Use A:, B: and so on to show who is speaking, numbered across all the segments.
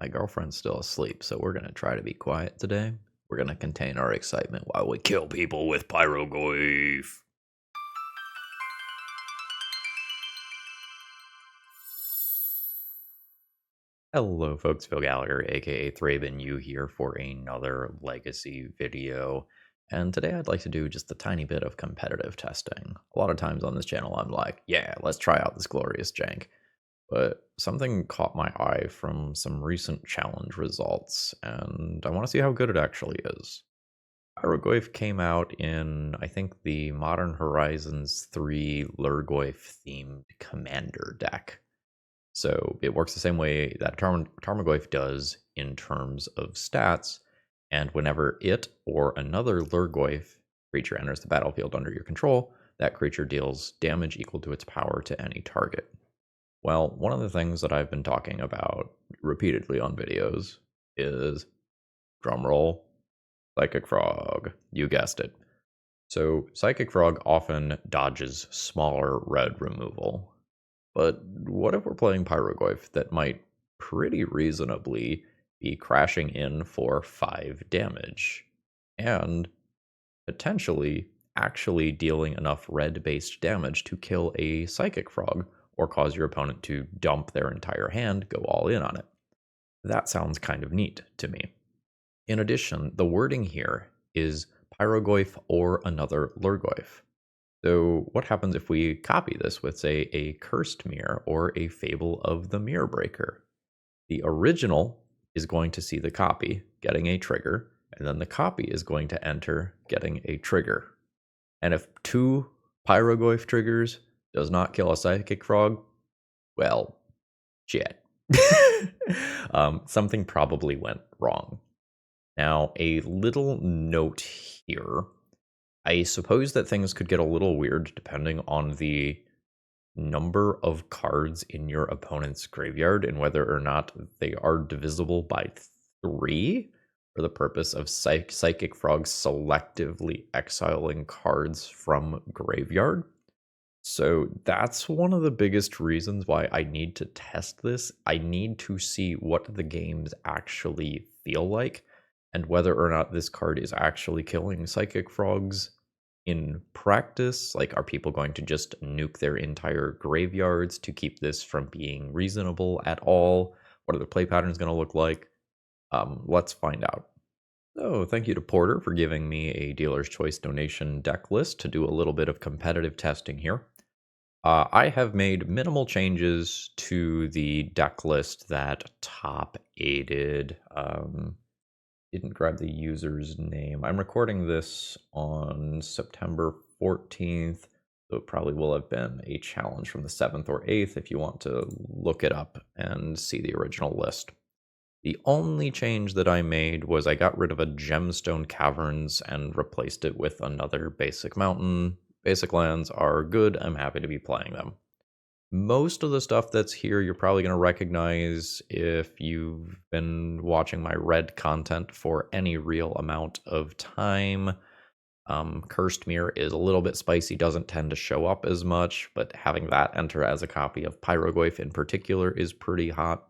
A: My girlfriend's still asleep, so we're gonna try to be quiet today. We're gonna contain our excitement while we kill people with Pyrogoyf. Hello folks, Phil Gallagher, aka ThrabenU here for another Legacy video. And today I'd like to do just a tiny bit of competitive testing. A lot of times on this channel I'm like, yeah, let's try out this glorious jank. But something caught my eye from some recent challenge results, and I want to see how good it actually is. Pyrogoyf came out in, I think, the Modern Horizons 3 Lurgoyf themed commander deck. So it works the same way that Tarmogoyf does in terms of stats, and whenever it or another Lurgoyf creature enters the battlefield under your control, that creature deals damage equal to its power to any target. Well, one of the things that I've been talking about repeatedly on videos is, drumroll, Psychic Frog. You guessed it. So Psychic Frog often dodges smaller red removal. But what if we're playing Pyrogoyf that might pretty reasonably be crashing in for 5 damage, and potentially actually dealing enough red-based damage to kill a Psychic Frog, or cause your opponent to dump their entire hand, go all in on it? That sounds kind of neat to me. In addition, the wording here is Pyrogoyf or another Lurgoyf. So what happens if we copy this with, say, a Cursed Mirror or a Fable of the Mirror Breaker? The original is going to see the copy, getting a trigger, and then the copy is going to enter, getting a trigger. And if 2 Pyrogoyf triggers does not kill a Psychic Frog, well, shit. Something probably went wrong. Now, a little note here. I suppose that things could get a little weird depending on the number of cards in your opponent's graveyard and whether or not they are divisible by 3 for the purpose of Psychic Frogs selectively exiling cards from graveyard. So that's one of the biggest reasons why I need to test this. I need to see what the games actually feel like and whether or not this card is actually killing Psychic Frogs in practice. Like, are people going to just nuke their entire graveyards to keep this from being reasonable at all? What are the play patterns going to look like? Let's find out. So thank you to Porter for giving me a Dealer's Choice donation deck list to do a little bit of competitive testing here. I have made minimal changes to the deck list that top aided. Didn't grab the user's name. I'm recording this on September 14th, so it probably will have been a challenge from the 7th or 8th if you want to look it up and see the original list. The only change that I made was I got rid of a Gemstone Caverns and replaced it with another basic mountain. Basic lands are good. I'm happy to be playing them. Most of the stuff that's here you're probably going to recognize if you've been watching my red content for any real amount of time. Cursed Mirror is a little bit spicy, doesn't tend to show up as much, but having that enter as a copy of Pyrogoyf in particular is pretty hot.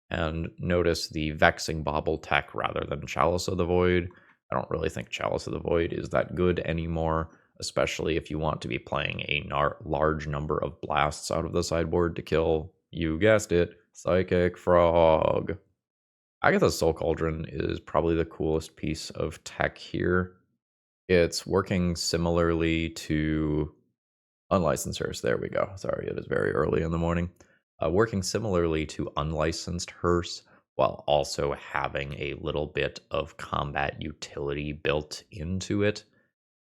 A: And notice the Vexing Bauble tech rather than Chalice of the Void. I don't really think Chalice of the Void is that good anymore, especially if you want to be playing a large number of blasts out of the sideboard to kill, you guessed it, Psychic Frog. Agatha's Soul Cauldron is probably the coolest piece of tech here. It's working similarly to Unlicensed. There we go. Sorry, it is very early in the morning. Working similarly to Unlicensed Hearse, while also having a little bit of combat utility built into it.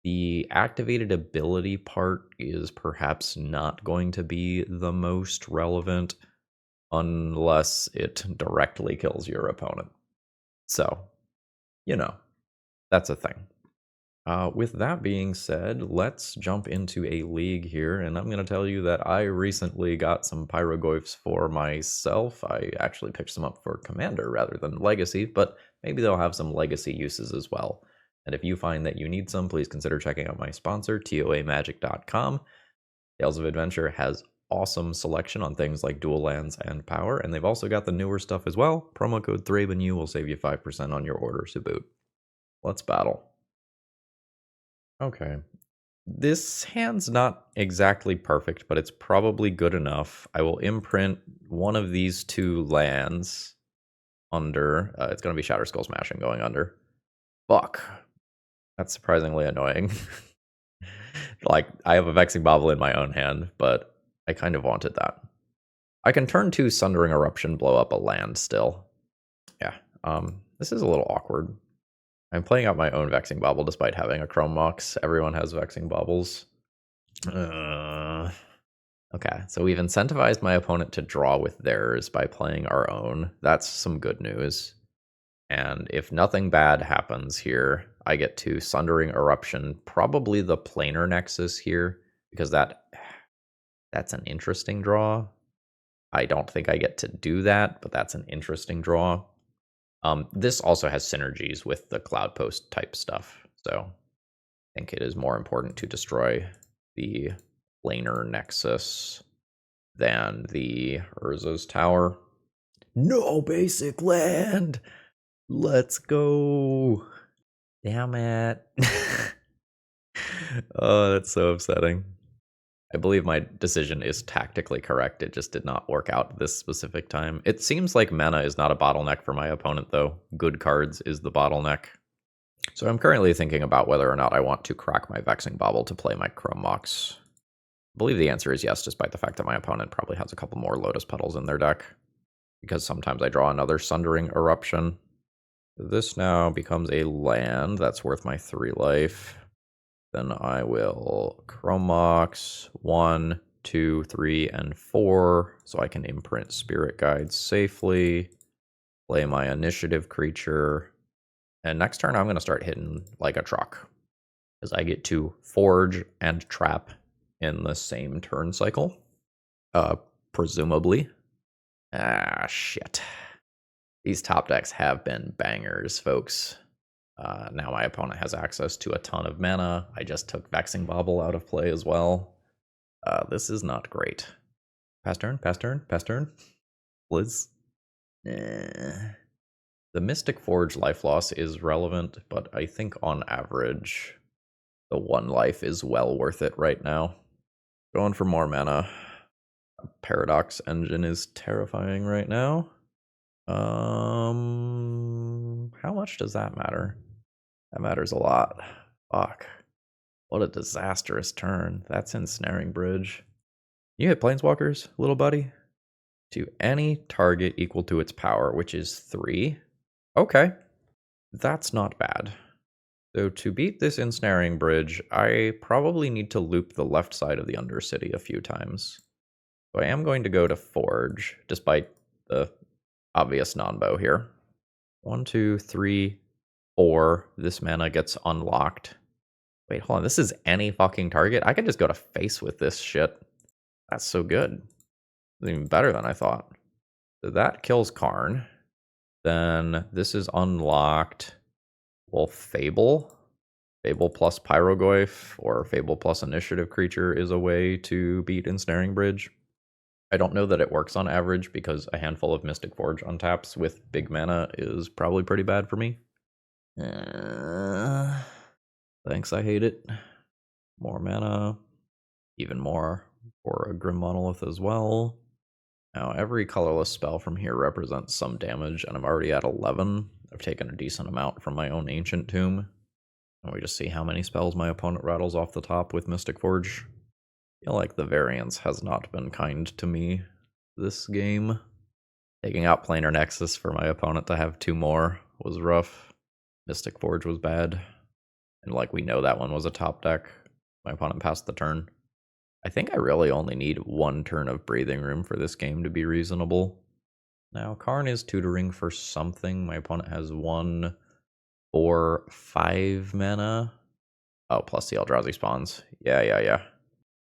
A: The activated ability part is perhaps not going to be the most relevant unless it directly kills your opponent. So, that's a thing. With that being said, let's jump into a league here, and I'm going to tell you that I recently got some Pyrogoyfs for myself. I actually picked some up for Commander rather than Legacy, but maybe they'll have some Legacy uses as well. And if you find that you need some, please consider checking out my sponsor, toamagic.com. Tales of Adventure has awesome selection on things like dual lands and power, and they've also got the newer stuff as well. Promo code ThrabenU will save you 5% on your order to boot. Let's battle. Okay. This hand's not exactly perfect, but it's probably good enough. I will imprint one of these two lands under. It's going to be Shatter Skull Smashing going under. Fuck. That's surprisingly annoying. Like, I have a Vexing Bauble in my own hand, but I kind of wanted that. I can turn 2 Sundering Eruption, blow up a land still. Yeah, this is a little awkward. I'm playing out my own Vexing Bauble despite having a Chrome Mox. Everyone has Vexing Baubles. Okay, so we've incentivized my opponent to draw with theirs by playing our own. That's some good news. And if nothing bad happens here, I get to Sundering Eruption, probably the Planar Nexus here, because that's an interesting draw. I don't think I get to do that, but that's an interesting draw. This also has synergies with the Cloud Post type stuff, so I think it is more important to destroy the Planar Nexus than the Urza's Tower. No basic land! Let's go! Damn it. Oh, that's so upsetting. I believe my decision is tactically correct. It just did not work out this specific time. It seems like mana is not a bottleneck for my opponent, though. Good cards is the bottleneck. So I'm currently thinking about whether or not I want to crack my Vexing Bauble to play my Chrome Mox. I believe the answer is yes, despite the fact that my opponent probably has a couple more Lotus Petals in their deck. Because sometimes I draw another Sundering Eruption. This now becomes a land that's worth my 3 life. Then I will Chrome Mox 1, 2, 3, and 4, so I can imprint Spirit Guides safely, play my initiative creature, and next turn I'm going to start hitting like a truck, because I get to Forge and Trap in the same turn cycle, presumably. Ah, shit. These top decks have been bangers, folks. Now my opponent has access to a ton of mana. I just took Vexing Bauble out of play as well. This is not great. Pass turn, pass turn, pass turn. Blizz. The Mystic Forge life loss is relevant, but I think on average, the 1 life is well worth it right now. Going for more mana. Paradox Engine is terrifying right now. How much does that matter? That matters a lot. Fuck. What a disastrous turn. That's Ensnaring Bridge. You hit Planeswalkers, little buddy? To any target equal to its power, which is 3. Okay. That's not bad. So to beat this Ensnaring Bridge, I probably need to loop the left side of the Undercity a few times. So I am going to go to Forge, despite the obvious non-bow here. 1, 2, 3, 4. This mana gets unlocked. Wait, hold on. This is any fucking target? I can just go to face with this shit. That's so good. It's even better than I thought. So that kills Karn. Then this is unlocked. Well, Fable. Fable plus Pyrogoyf or Fable plus Initiative creature is a way to beat Ensnaring Bridge. I don't know that it works on average because a handful of Mystic Forge untaps with big mana is probably pretty bad for me. Thanks, I hate it. More mana. Even more for a Grim Monolith as well. Now, every colorless spell from here represents some damage, and I'm already at 11. I've taken a decent amount from my own Ancient Tomb. And we just see how many spells my opponent rattles off the top with Mystic Forge. I feel like the variance has not been kind to me this game. Taking out Planar Nexus for my opponent to have 2 more was rough. Mystic Forge was bad. And like we know that one was a top deck. My opponent passed the turn. I think I really only need 1 turn of breathing room for this game to be reasonable. Now, Karn is tutoring for something. My opponent has 1, 4, 5 mana. Oh, plus the Eldrazi spawns. Yeah.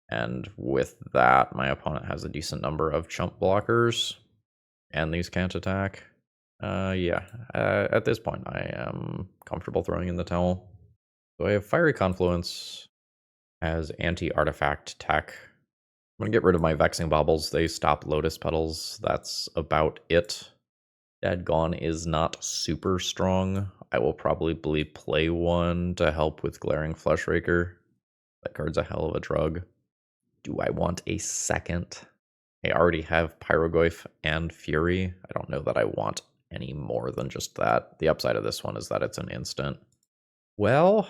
A: And with that, my opponent has a decent number of chump blockers. And these can't attack. At this point, I am comfortable throwing in the towel. So I have Fiery Confluence as anti-artifact tech. I'm gonna get rid of my Vexing Baubles. They stop Lotus Petals. That's about it. Dead Gone is not super strong. I will probably play one to help with Glaring Fleshraker. That card's a hell of a drug. Do I want a second? I already have Pyrogoyf and Fury. I don't know that I want any more than just that. The upside of this one is that it's an instant. Well,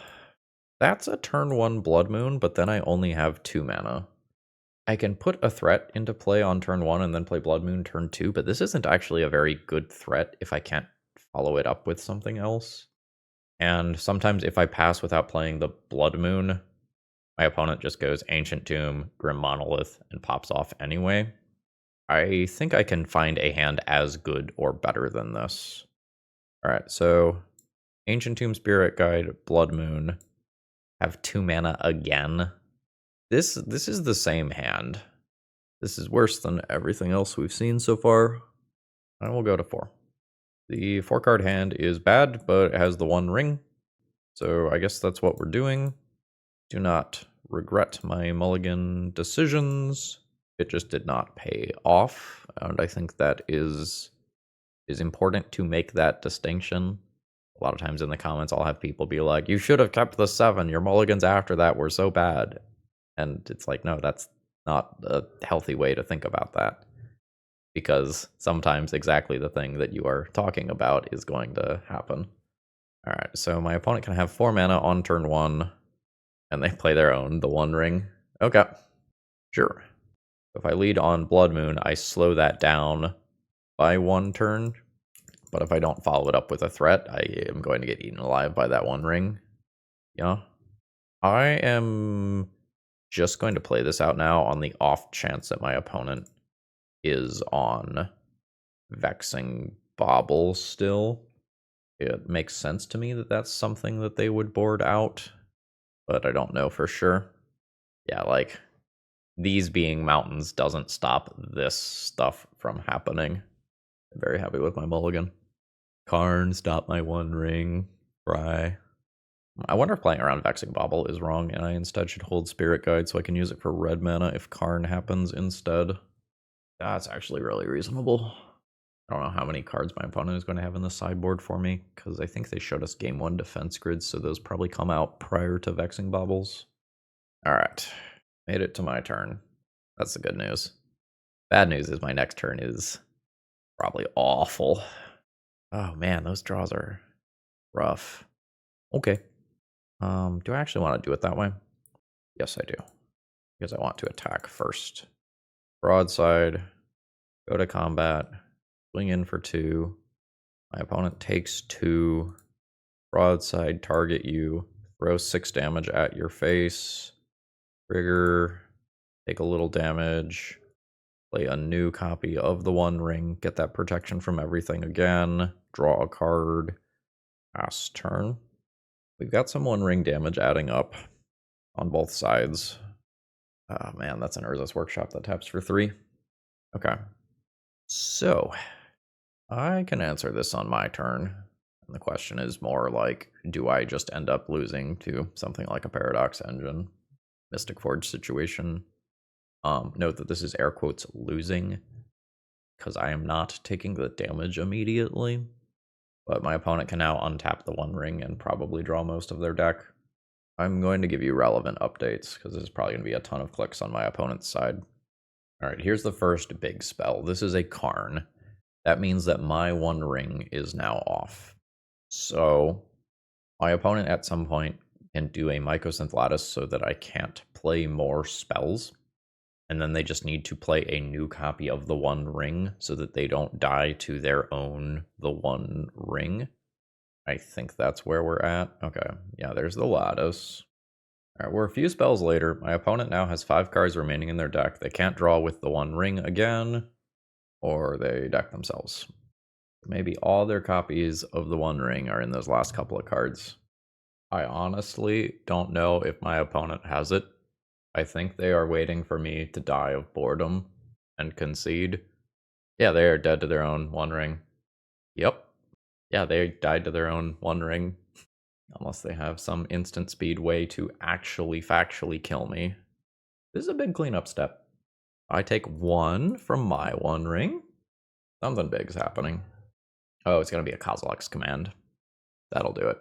A: that's a turn 1 Blood Moon, but then I only have 2 mana. I can put a threat into play on turn 1 and then play Blood Moon turn 2, but this isn't actually a very good threat if I can't follow it up with something else. And sometimes if I pass without playing the Blood Moon, my opponent just goes Ancient Tomb, Grim Monolith, and pops off anyway. I think I can find a hand as good or better than this. Alright, so Ancient Tomb, Spirit Guide, Blood Moon have 2 mana again. This is the same hand. This is worse than everything else we've seen so far. I will go to 4. The 4-card hand is bad, but it has the 1 ring. So I guess that's what we're doing. Do not regret my mulligan decisions. It just did not pay off, and I think that is important to make that distinction. A lot of times in the comments, I'll have people be like, you should have kept the 7. Your mulligans after that were so bad. And it's like, no, that's not a healthy way to think about that. Because sometimes exactly the thing that you are talking about is going to happen. Alright, so my opponent can have 4 mana on turn 1, and they play their own, the 1 ring. Okay, sure. If I lead on Blood Moon, I slow that down by 1 turn. But if I don't follow it up with a threat, I am going to get eaten alive by that 1 ring. Yeah. I am just going to play this out now on the off chance that my opponent is on Vexing Bauble still. It makes sense to me that that's something that they would board out, but I don't know for sure. Yeah, like, these being mountains doesn't stop this stuff from happening. I'm very happy with my mulligan. Karn, stop my 1 ring. Cry. I wonder if playing around Vexing Bauble is wrong, and I instead should hold Spirit Guide so I can use it for red mana if Karn happens instead. That's actually really reasonable. I don't know how many cards my opponent is going to have in the sideboard for me, because I think they showed us Game 1 defense grids, so those probably come out prior to Vexing Baubles. Alright, made it to my turn. That's the good news. Bad news is my next turn is probably awful. Oh man, those draws are rough. Okay. Do I actually want to do it that way? Yes, I do. Because I want to attack first. Broadside, go to combat, swing in for 2. My opponent takes 2. Broadside, target you, throw 6 damage at your face. Trigger, take a little damage. Play a new copy of the 1 ring, get that protection from everything again. Draw a card. Pass turn. We've got some 1 ring damage adding up on both sides. Oh man, that's an Urza's Workshop that taps for 3. Okay. So, I can answer this on my turn. And the question is more like, do I just end up losing to something like a Paradox Engine, Mystic Forge situation? Note that this is air quotes losing, because I am not taking the damage immediately. But my opponent can now untap the 1 ring and probably draw most of their deck. I'm going to give you relevant updates, because there's probably going to be a ton of clicks on my opponent's side. Alright, here's the first big spell. This is a Karn. That means that my 1 ring is now off. So, my opponent at some point can do a Mycosynth Lattice so that I can't play more spells. And then they just need to play a new copy of the 1 ring so that they don't die to their own the 1 ring. I think that's where we're at. Okay, yeah, there's the Lattice. Alright, we're a few spells later. My opponent now has 5 cards remaining in their deck. They can't draw with the 1 ring again, or they deck themselves. Maybe all their copies of the 1 ring are in those last couple of cards. I honestly don't know if my opponent has it. I think they are waiting for me to die of boredom and concede. Yeah, they are dead to their own 1 ring. Yep. Yeah, they died to their own 1 ring. Unless they have some instant speed way to actually factually kill me. This is a big cleanup step. I take 1 from my One Ring. Something big's happening. Oh, it's going to be a Kozilek's command. That'll do it.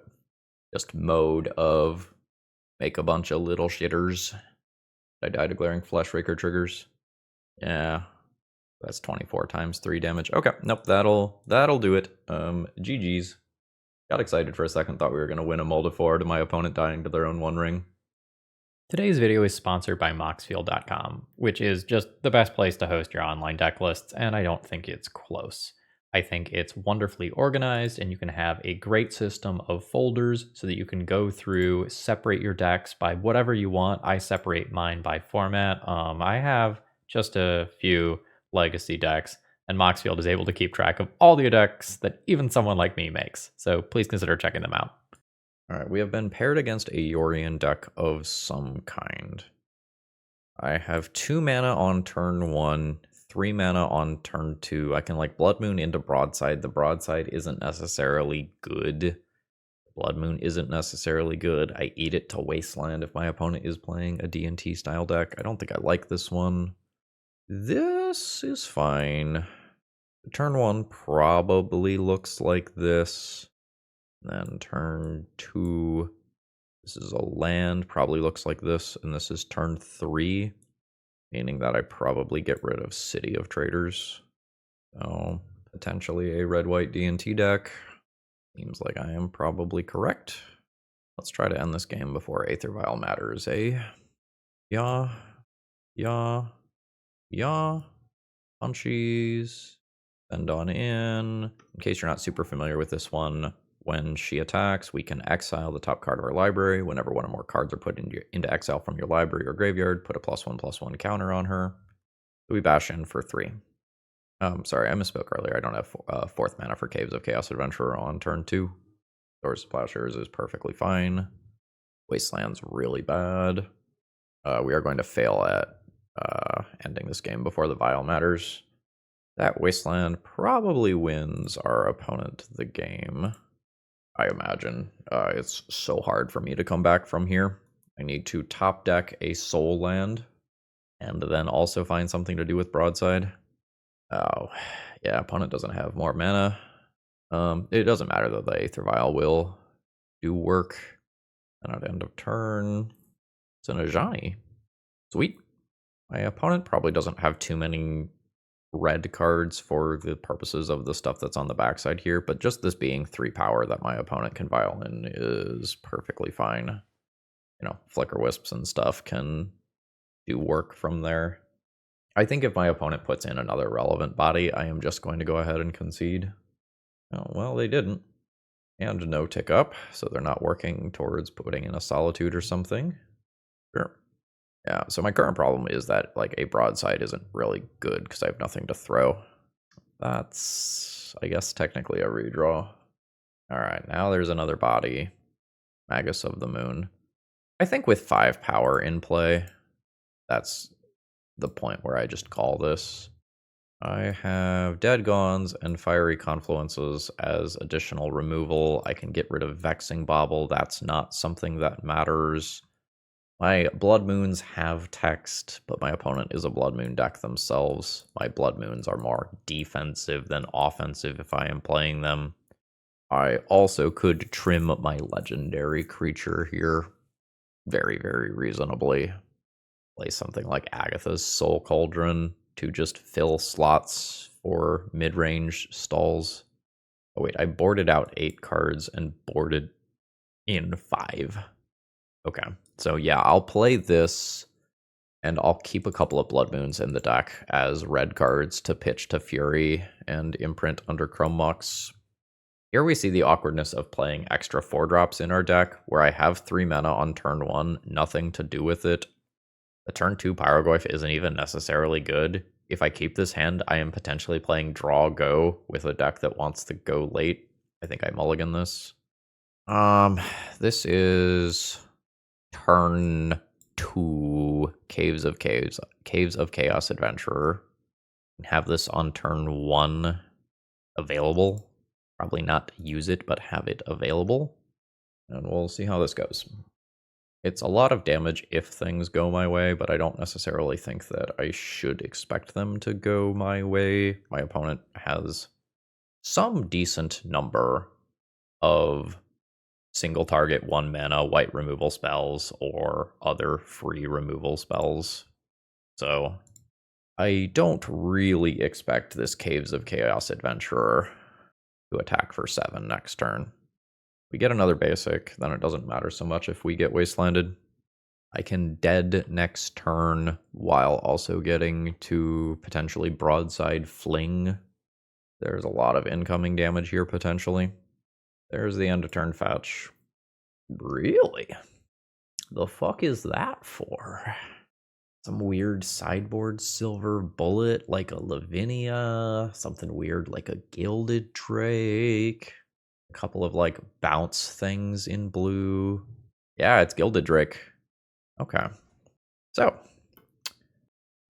A: Just mode of make a bunch of little shitters. I die to Glaring Flesh Raker triggers. Yeah, that's 24 times 3 damage. Okay, nope, that'll do it. GG's. Got excited for a second, thought we were going to win a Moldifor to my opponent dying to their own One Ring.
B: Today's video is sponsored by Moxfield.com, which is just the best place to host your online deck lists, and I don't think it's close. I think it's wonderfully organized, and you can have a great system of folders so that you can go through, separate your decks by whatever you want. I separate mine by format. I have just a few legacy decks, and Moxfield is able to keep track of all the decks that even someone like me makes. So please consider checking them out.
A: All right, we have been paired against a Yorion deck of some kind. I have 2 mana on turn 1, 3 mana on turn 2. I can like Blood Moon into Broadside. The Broadside isn't necessarily good. Blood Moon isn't necessarily good. I eat it to Wasteland if my opponent is playing a D&T style deck. I don't think I like this one. This is fine. Turn 1 probably looks like this. Then turn 2, this is a land, probably looks like this, and this is turn 3, meaning that I probably get rid of City of Traders. So, potentially a red-white D&T deck. Seems like I am probably correct. Let's try to end this game before Aether Vial matters, eh? Yeah. Punchies. Send on in. In case you're not super familiar with this one, when she attacks, we can exile the top card of our library. Whenever one or more cards are put into exile from your library or graveyard, put a +1/+1 counter on her. We bash in for 3. Sorry, I misspoke earlier. I don't have 4th mana for Caves of Chaos Adventurer on turn 2. Doors of Plowshares is perfectly fine. Wasteland's really bad. We are going to fail at ending this game before the Vial matters. That Wasteland probably wins our opponent the game, I imagine. It's so hard for me to come back from here. I need to top deck a Soul Land, and then also find something to do with Broadside. Oh, yeah, opponent doesn't have more mana. It doesn't matter though, the Aether Vial will do work. And at end of turn, it's an Ajani. Sweet. My opponent probably doesn't have too many red cards for the purposes of the stuff that's on the backside here, but just this being 3 power that my opponent can vial in is perfectly fine. You know, Flicker Wisps and stuff can do work from there. I think if my opponent puts in another relevant body, I am just going to go ahead and concede. Oh, well, they didn't. And no tick up, so they're not working towards putting in a Solitude or something. Sure. Yeah, so my current problem is that like a Broadside isn't really good because I have nothing to throw. That's, I guess, technically a redraw. Alright, now there's another body. Magus of the Moon. I think with 5 power in play, that's the point where I just call this. I have Dead Gons and Fiery Confluences as additional removal. I can get rid of Vexing Bauble. That's not something that matters. My Blood Moons have text, but my opponent is a Blood Moon deck themselves. My Blood Moons are more defensive than offensive if I am playing them. I also could trim my legendary creature here very, very reasonably. Play something like Agatha's Soul Cauldron to just fill slots for mid-range stalls. Oh wait, I boarded out 8 cards and boarded in 5. Okay, so yeah, I'll play this, and I'll keep a couple of Blood Moons in the deck as red cards to pitch to Fury and imprint under Chrome Mox. Here we see the awkwardness of playing extra 4-drops in our deck, where I have 3 mana on turn 1, nothing to do with it. The turn 2 Pyrogoyf isn't even necessarily good. If I keep this hand, I am potentially playing Draw Go with a deck that wants to go late. I think I mulligan this. This is turn 2 Caves of Chaos Adventurer. Have this on turn 1 available. Probably not use it, but have it available. And we'll see how this goes. It's a lot of damage if things go my way, but I don't necessarily think that I should expect them to go my way. My opponent has some decent number of single target 1 mana white removal spells or other free removal spells. So I don't really expect this Caves of Chaos Adventurer to attack for 7 next turn. We get another basic, then it doesn't matter so much if we get wastelanded. I can dead next turn while also getting to potentially broadside fling. There's a lot of incoming damage here potentially. There's the end of turn fetch. Really? The fuck is that for? Some weird sideboard silver bullet like a Lavinia, something weird like a Gilded Drake, a couple of like bounce things in blue. Yeah, it's Gilded Drake. Okay. So,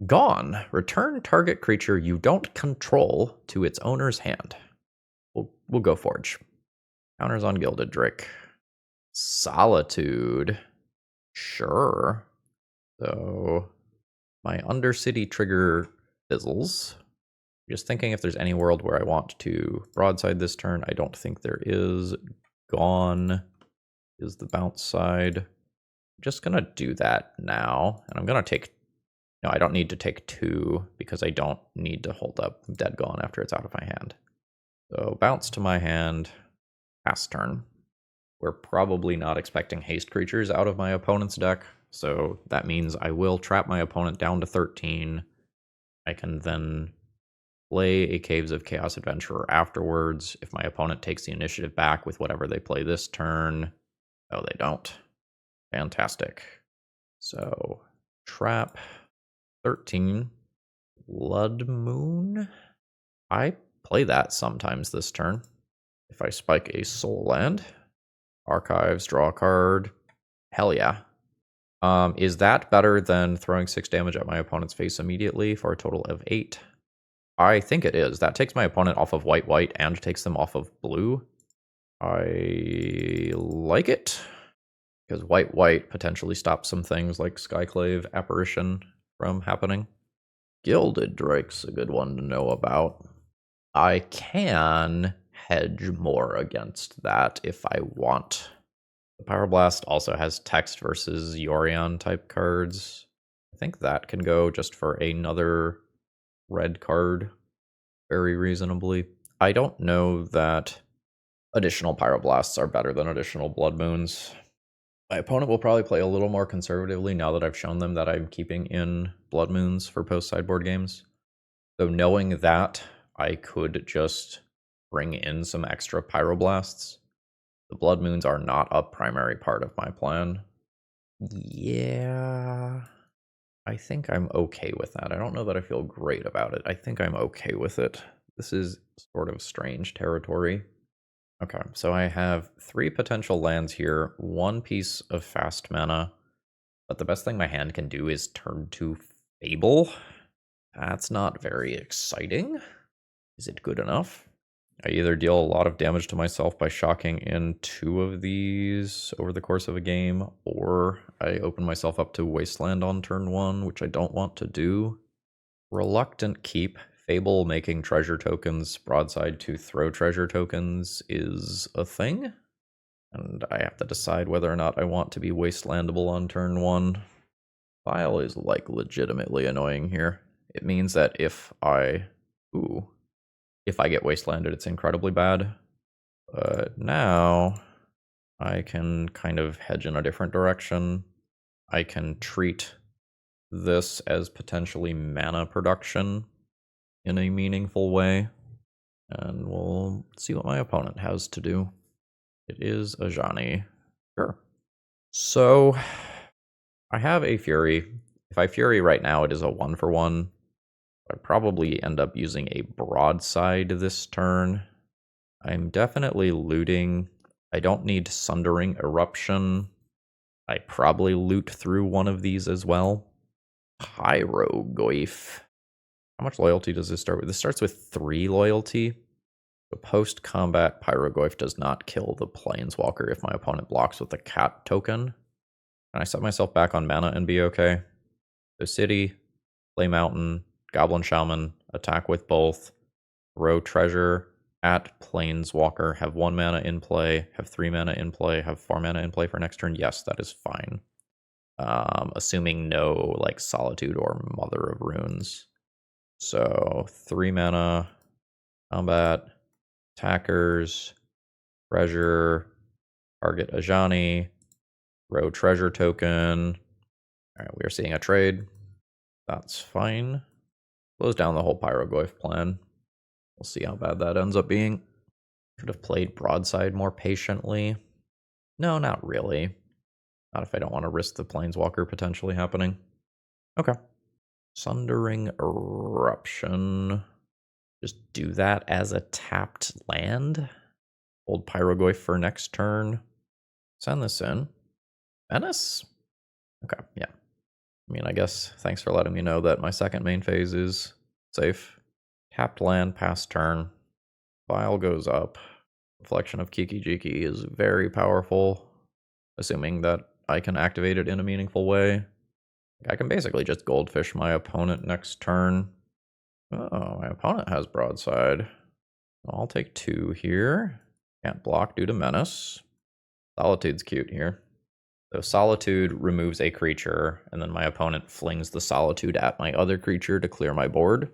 A: gone. Return target creature you don't control to its owner's hand. We'll go Forge. Counters on Gilded Drake. Solitude. Sure. So, my Undercity trigger fizzles. Just thinking if there's any world where I want to broadside this turn. I don't think there is. Gone is the bounce side. I'm just going to do that now. And I'm going to take... No, I don't need to take 2 because I don't need to hold up Dead Gone after it's out of my hand. So bounce to my hand. Pass turn. We're probably not expecting haste creatures out of my opponent's deck. So that means I will trap my opponent down to 13. I can then play a Caves of Chaos Adventurer afterwards. If my opponent takes the initiative back with whatever they play this turn. Oh, they don't. Fantastic. So, trap 13. Blood Moon. I play that sometimes this turn. If I spike a Soul Land. Archives, draw a card. Hell yeah. Is that better than throwing 6 damage at my opponent's face immediately for a total of 8? I think it is. That takes my opponent off of white and takes them off of blue. I like it. Because white potentially stops some things like Skyclave Apparition from happening. Gilded Drake's a good one to know about. I can hedge more against that if I want. The Pyroblast also has text versus Yorion type cards. I think that can go just for another red card very reasonably. I don't know that additional Pyroblasts are better than additional Blood Moons. My opponent will probably play a little more conservatively now that I've shown them that I'm keeping in Blood Moons for post-sideboard games. So knowing that, I could just bring in some extra Pyroblasts. The Blood Moons are not a primary part of my plan. Yeah, I think I'm okay with that. I don't know that I feel great about it. I think I'm okay with it. This is sort of strange territory. Okay, so I have 3 potential lands here, 1 piece of fast mana, but the best thing my hand can do is turn to Fable. That's not very exciting. Is it good enough? I either deal a lot of damage to myself by shocking in 2 of these over the course of a game, or I open myself up to Wasteland on turn 1, which I don't want to do. Reluctant Keep. Fable making treasure tokens broadside to throw treasure tokens is a thing. And I have to decide whether or not I want to be wastelandable on turn 1. File is like legitimately annoying here. It means that if I get wastelanded, it's incredibly bad. But now I can kind of hedge in a different direction. I can treat this as potentially mana production in a meaningful way. And we'll see what my opponent has to do. It is Ajani. Sure. So I have a Fury. If I Fury right now, it is a 1-for-1. I probably end up using a broadside this turn. I'm definitely looting. I don't need Sundering Eruption. I probably loot through one of these as well. Pyrogoyf. How much loyalty does this start with? This starts with 3 loyalty. The post-combat Pyrogoyf does not kill the Planeswalker if my opponent blocks with a cat token. Can I set myself back on mana and be okay? So City, Play Mountain, Goblin Shaman, attack with both, throw Treasure at Planeswalker, have 1 mana in play, have 3 mana in play, have 4 mana in play for next turn. Yes, that is fine. Assuming no like Solitude or Mother of Runes. So 3 mana, combat, attackers, treasure, target Ajani, throw treasure token. All right, we are seeing a trade. That's fine. Close down the whole Pyrogoyf plan. We'll see how bad that ends up being. Could have played Broadside more patiently. No, not really. Not if I don't want to risk the Planeswalker potentially happening. Okay. Sundering Eruption. Just do that as a tapped land. Hold Pyrogoyf for next turn. Send this in. Menace? Okay, yeah. I mean, I guess thanks for letting me know that my second main phase is safe. Tapped land, pass turn. File goes up. Reflection of Kiki-Jiki is very powerful, assuming that I can activate it in a meaningful way. I can basically just goldfish my opponent next turn. Oh, my opponent has broadside. I'll take 2 here. Can't block due to menace. Solitude's cute here. So Solitude removes a creature, and then my opponent flings the Solitude at my other creature to clear my board.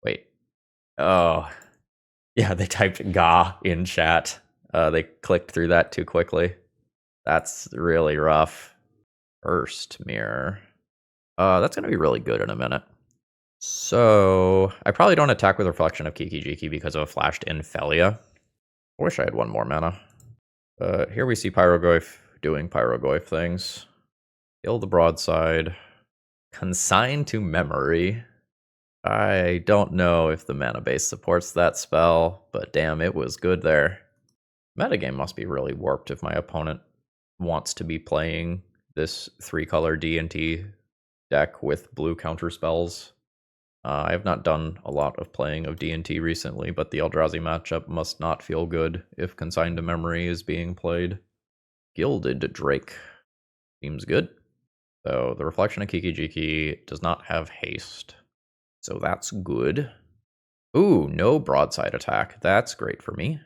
A: Wait. Oh. Yeah, they typed Ga in chat. They clicked through that too quickly. That's really rough. First mirror. That's going to be really good in a minute. So, I probably don't attack with Reflection of Kiki-Jiki because of a flashed in Felia. I wish I had 1 more mana. Here we see Pyrogoyf doing Pyrogoyf things. Kill the broadside. Consign to memory. I don't know if the mana base supports that spell, but damn, it was good there. Metagame must be really warped if my opponent wants to be playing this 3-color D&T deck with blue counter spells. I have not done a lot of playing of D&T recently, but the Eldrazi matchup must not feel good if Consigned to Memory is being played. Gilded Drake seems good. So the Reflection of Kiki-Jiki does not have haste, so that's good. Ooh, no broadside attack. That's great for me.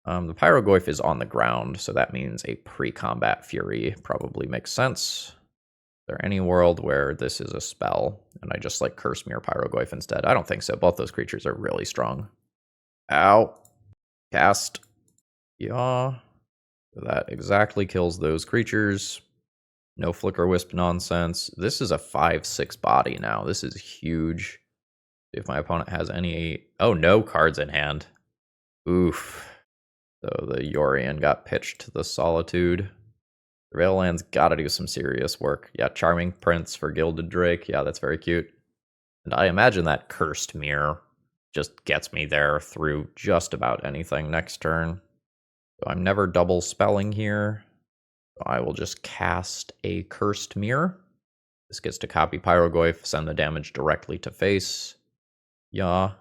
A: The Pyrogoyf is on the ground, so that means a pre-combat Fury probably makes sense. Is there any world where this is a spell and I just like Curse Mirror Pyrogoyf instead? I don't think so. Both those creatures are really strong. Ow. Cast. Yeah. That exactly kills those creatures. No Flicker Wisp nonsense. This is a 5/6 body now. This is huge. If my opponent has any... Oh, no cards in hand. Oof. So the Yorion got pitched to the Solitude. The Railland's got to do some serious work. Yeah, Charming Prince for Gilded Drake. Yeah, that's very cute. And I imagine that Cursed Mirror just gets me there through just about anything next turn. So I'm never double spelling here. So I will just cast a Cursed Mirror. This gets to copy Pyrogoyf, send the damage directly to face. Yeah,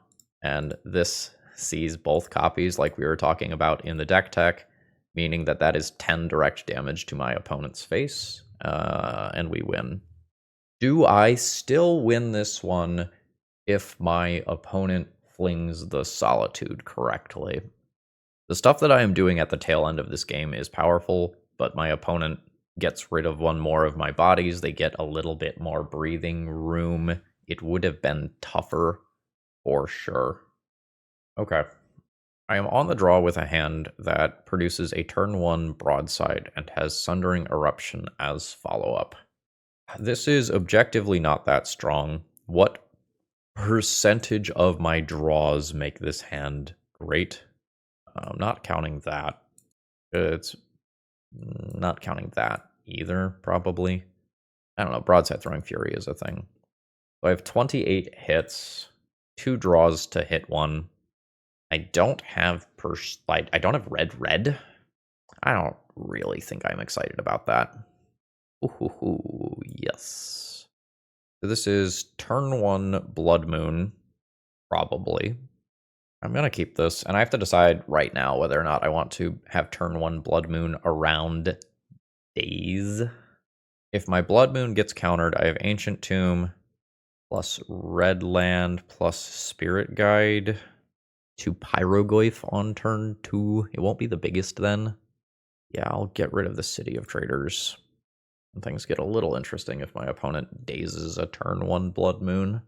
A: and this sees both copies like we were talking about in the deck tech, meaning that that is 10 direct damage to my opponent's face, and we win. Do I still win this one if my opponent flings the Solitude correctly? The stuff that I am doing at the tail end of this game is powerful, but my opponent gets rid of 1 more of my bodies. They get a little bit more breathing room. It would have been tougher for sure. Okay. I am on the draw with a hand that produces a turn 1 broadside and has Sundering Eruption as follow-up. This is objectively not that strong. What percentage of my draws make this hand great? I'm not counting that. It's not counting that either, probably. I don't know, broadside throwing fury is a thing. So I have 28 hits, 2 draws to hit 1. I don't have I don't have red. I don't really think I'm excited about that. Ooh, yes. So this is turn 1 Blood Moon, probably. I'm going to keep this, and I have to decide right now whether or not I want to have turn 1 Blood Moon around days. if my Blood Moon gets countered, I have Ancient Tomb plus Red Land plus Spirit Guide to Pyrogoyf on turn 2. It won't be the biggest then. Yeah, I'll get rid of the City of Traders. And things get a little interesting if my opponent dazes a turn 1 Blood Moon.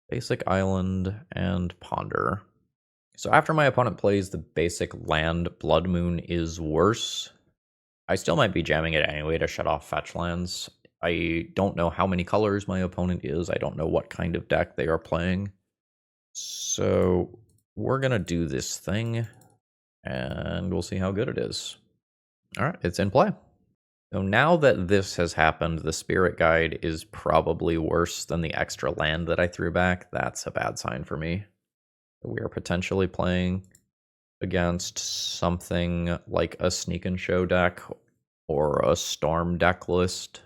A: Basic Island and Ponder. So after my opponent plays the basic land, Blood Moon is worse. I still might be jamming it anyway to shut off fetch lands. I don't know how many colors my opponent is. I don't know what kind of deck they are playing. So we're going to do this thing, and we'll see how good it is. All right, it's in play. So now that this has happened, the Spirit Guide is probably worse than the extra land that I threw back. That's a bad sign for me. We are potentially playing against something like a Sneak and Show deck or a Storm deck list.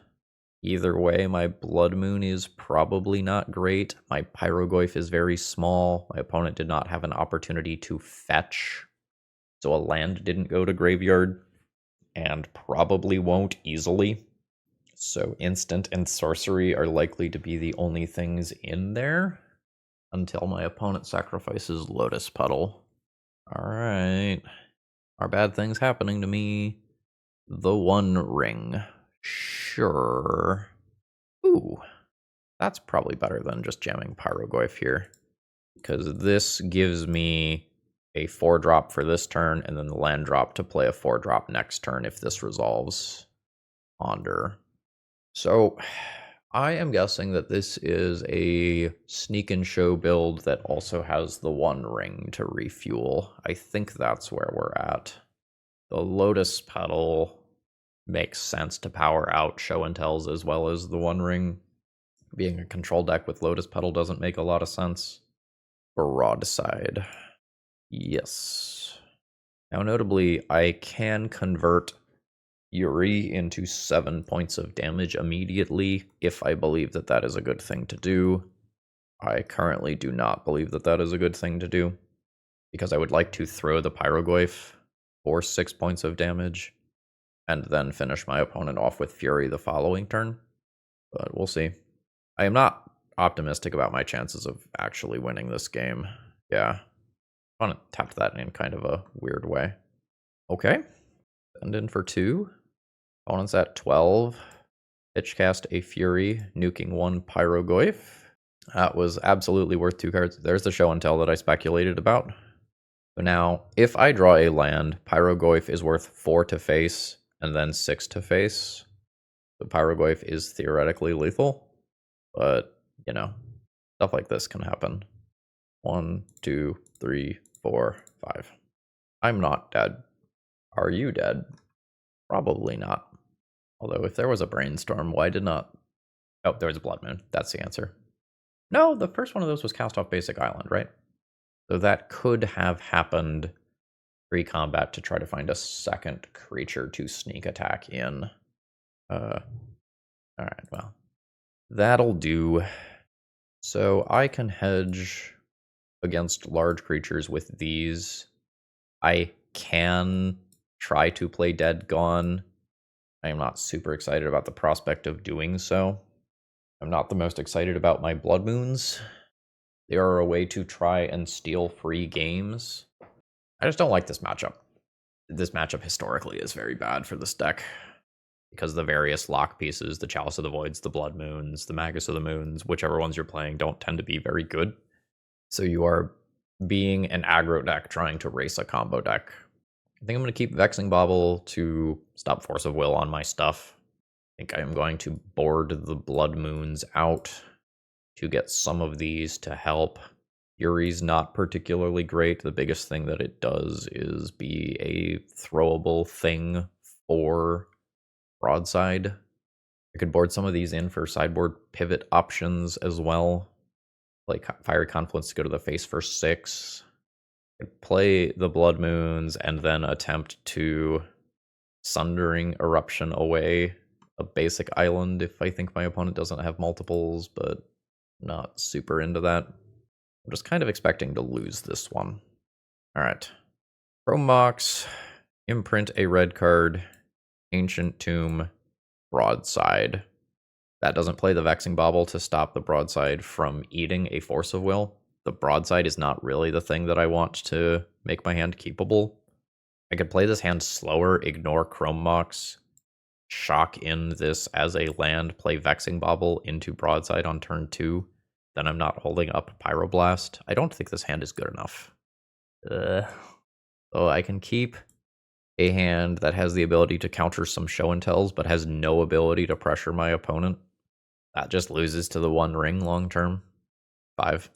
A: Either way, my Blood Moon is probably not great. My Pyrogoyf is very small. My opponent did not have an opportunity to fetch, so a land didn't go to graveyard, and probably won't easily. So instant and sorcery are likely to be the only things in there until my opponent sacrifices Lotus Petal. Alright. Are bad things happening to me? The One Ring. Sure. Ooh. That's probably better than just jamming Pyrogoyf here. Because this gives me a 4-drop for this turn, and then the land drop to play a 4-drop next turn if this resolves. Ponder. So, I am guessing that this is a Sneak and Show build that also has the One Ring to refuel. I think that's where we're at. The Lotus Petal makes sense to power out Show and Tells as well as the One Ring. Being a control deck with Lotus Petal doesn't make a lot of sense. Broadside. Yes. Now, notably, I can convert Yuri into 7 points of damage immediately if I believe that that is a good thing to do. I currently do not believe that that is a good thing to do because I would like to throw the Pyrogoyf for 6 points of damage and then finish my opponent off with Fury the following turn. But we'll see. I am not optimistic about my chances of actually winning this game. Yeah. Opponent tapped that in kind of a weird way. Okay. Send in for 2. Opponent's at 12. Pitchcast a Fury, nuking 1 Pyrogoyf. That was absolutely worth 2 cards. There's the Show and Tell that I speculated about. So now, if I draw a land, Pyrogoyf is worth 4 to face, and then 6 to face. The Pyrogoyf is theoretically lethal, but, you know, stuff like this can happen. 1, 2, 3, 4, 5. I'm not dead. Are you dead? Probably not. Although, if there was a Brainstorm, why did not... Oh, there was a Blood Moon. That's the answer. No, the first one of those was cast off Basic Island, right? So that could have happened pre-combat to try to find a second creature to sneak attack in. Alright, well. That'll do. So I can hedge against large creatures with these. I can try to play Dead Gone. I am not super excited about the prospect of doing so. I'm not the most excited about my Blood Moons. They are a way to try and steal free games. I just don't like this matchup. This matchup historically is very bad for this deck because the various lock pieces, the Chalice of the Voids, the Blood Moons, the Magus of the Moons, whichever ones you're playing, don't tend to be very good. So you are being an aggro deck trying to race a combo deck. I think I'm going to keep Vexing Bauble to stop Force of Will on my stuff. I think I am going to board the Blood Moons out to get some of these to help. Yuri's not particularly great. The biggest thing that it does is be a throwable thing for Broadside. I could board some of these in for sideboard pivot options as well. Like Fiery Confluence to go to the face for 6. Play the Blood Moons and then attempt to Sundering Eruption away a basic island if I think my opponent doesn't have multiples, but not super into that. I'm just kind of expecting to lose this one. Alright. Chrome Mox, imprint a red card, Ancient Tomb, broadside. That doesn't play the Vexing Bauble to stop the broadside from eating a Force of Will. The broadside is not really the thing that I want to make my hand keepable. I could play this hand slower, ignore Chrome Mox, shock in this as a land, play Vexing Bauble into broadside on turn 2. Then I'm not holding up Pyroblast. I don't think this hand is good enough. So I can keep a hand that has the ability to counter some show and tells, but has no ability to pressure my opponent. That just loses to the One Ring long term. 5.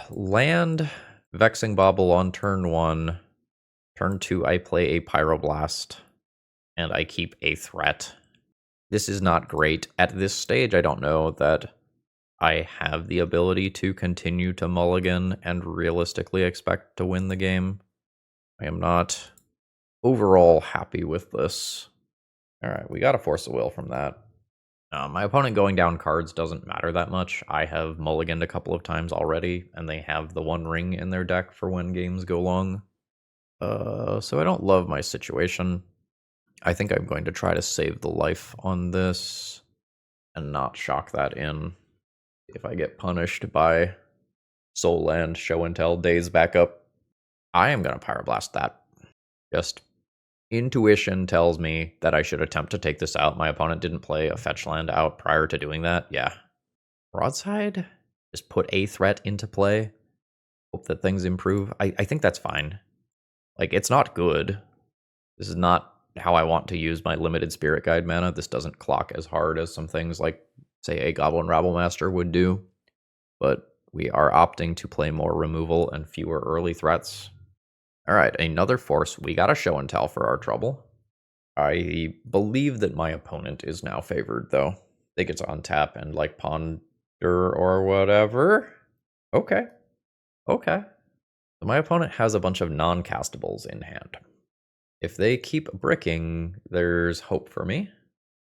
A: Land Vexing Bauble on turn 1. Turn 2, I play a Pyroblast, and I keep a threat. This is not great. At this stage, I don't know that I have the ability to continue to mulligan and realistically expect to win the game. I am not overall happy with this. Alright, we got a Force of Will from that. My opponent going down cards doesn't matter that much. I have mulliganed a couple of times already, and they have the One Ring in their deck for when games go long. So I don't love my situation. I think I'm going to try to save the life on this and not shock that in. If I get punished by Soul Land, Show and Tell, Days backup, I am going to Pyroblast that. Just intuition tells me that I should attempt to take this out. My opponent didn't play a fetch land out prior to doing that. Yeah. Broadside? Just put a threat into play. Hope that things improve. I think that's fine. Like, it's not good. This is not how I want to use my limited Spirit Guide mana. This doesn't clock as hard as some things like, say, a Goblin Rabblemaster would do. But we are opting to play more removal and fewer early threats. Alright, another force. We got a Show and Tell for our trouble. I believe that my opponent is now favored, though. I think it's on tap and, like, ponder or whatever. Okay. Okay. So my opponent has a bunch of non-castables in hand. If they keep bricking, there's hope for me.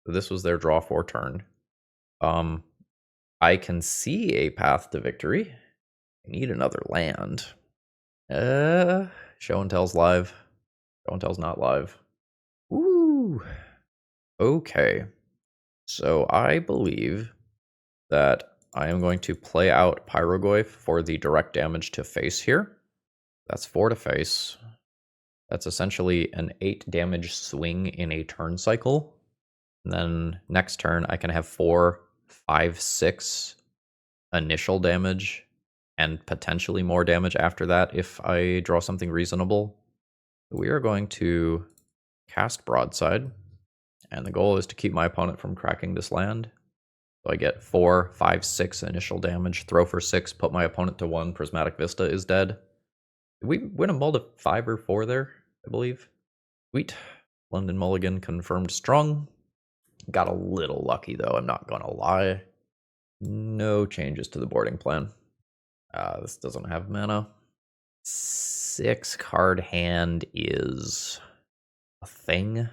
A: So this was their draw 4 turn. I can see a path to victory. I need another land. Show and Tell's live. Show and Tell's not live. Ooh. Okay. So I believe that I am going to play out Pyrogoyf for the direct damage to face here. That's 4 to face. That's essentially an 8 damage swing in a turn cycle. And then next turn, I can have 4, 5, 6 initial damage and potentially more damage after that if I draw something reasonable. We are going to cast Broadside, and the goal is to keep my opponent from cracking this land. So I get 4, 5, 6 initial damage, throw for 6, put my opponent to 1, Prismatic Vista is dead. Did we win a mull to 5 or 4 there, I believe? Sweet. London Mulligan confirmed strong. Got a little lucky though, I'm not gonna lie. No changes to the boarding plan. This doesn't have mana. 6 card hand is a thing.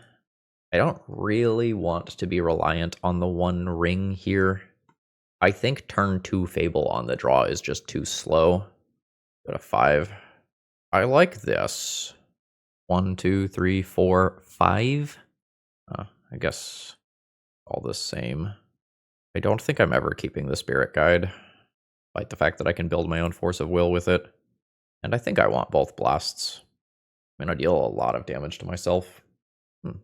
A: I don't really want to be reliant on the One Ring here. I think turn 2 Fable on the draw is just too slow. Go to 5. I like this. 1, 2, 3, 4, 5. I guess all the same. I don't think I'm ever keeping the Spirit Guide, despite the fact that I can build my own Force of Will with it. And I think I want both blasts. I'm going to deal a lot of damage to myself. I'm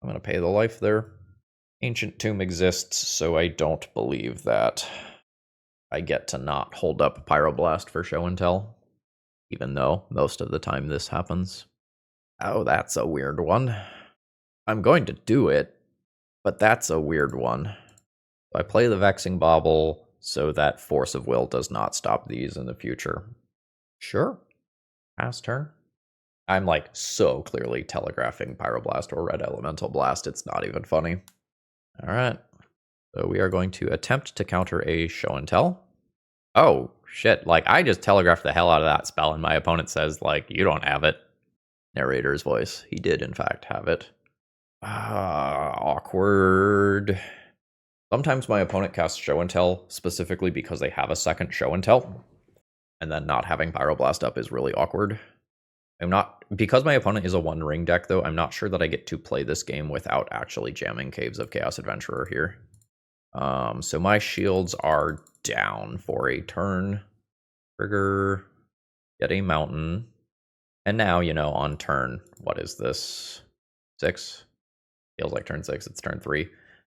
A: going to pay the life there. Ancient Tomb exists, so I don't believe that I get to not hold up Pyroblast for show and tell, even though most of the time this happens. Oh, that's a weird one. I'm going to do it, but that's a weird one. I play the Vexing Bauble so that Force of Will does not stop these in the future. Sure. Pass turn. I'm like so clearly telegraphing Pyroblast or Red Elemental Blast, it's not even funny. Alright. So we are going to attempt to counter a show and tell. Oh, shit. Like, I just telegraphed the hell out of that spell, and my opponent says, like, you don't have it. Narrator's voice. He did, in fact, have it. Awkward. Sometimes my opponent casts show and tell specifically because they have a second show and tell, and then not having Pyroblast up is really awkward. I'm not Because my opponent is a One Ring deck, though, I'm not sure that I get to play this game without actually jamming Caves of Chaos Adventurer here. So my shields are down for a turn. Trigger, get a mountain. And now, on turn, what is this? 6? Feels like turn 6, it's turn 3.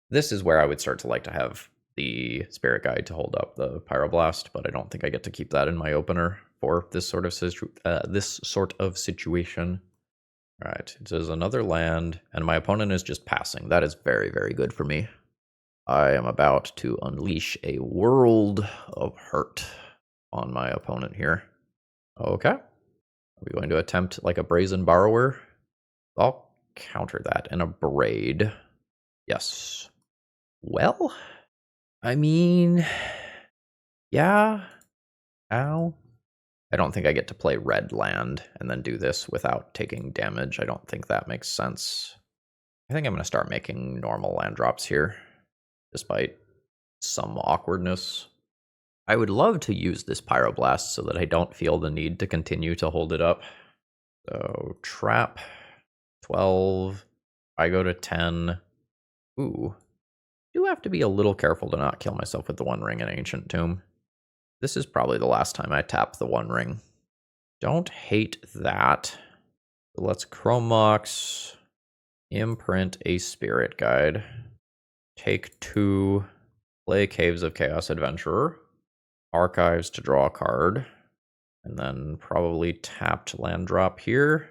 A: This is where I would start to like to have the Spirit Guide to hold up the Pyroblast, but I don't think I get to keep that in my opener for this sort of situation. All right, it says another land, and my opponent is just passing. That is very, very good for me. I am about to unleash a world of hurt on my opponent here. Okay. Are we going to attempt like a Brazen Borrower? I'll counter that in a Braid. Yes. Well, I mean, yeah. Ow. I don't think I get to play red land and then do this without taking damage. I don't think that makes sense. I think I'm going to start making normal land drops here, despite some awkwardness. I would love to use this Pyroblast so that I don't feel the need to continue to hold it up. So, trap, 12, I go to 10. Ooh, do have to be a little careful to not kill myself with the One Ring in Ancient Tomb. This is probably the last time I tap the One Ring. Don't hate that. So let's Chrome Mox, imprint a Spirit Guide, take 2, play Caves of Chaos Adventurer, Archives to draw a card, and then probably tapped land drop here.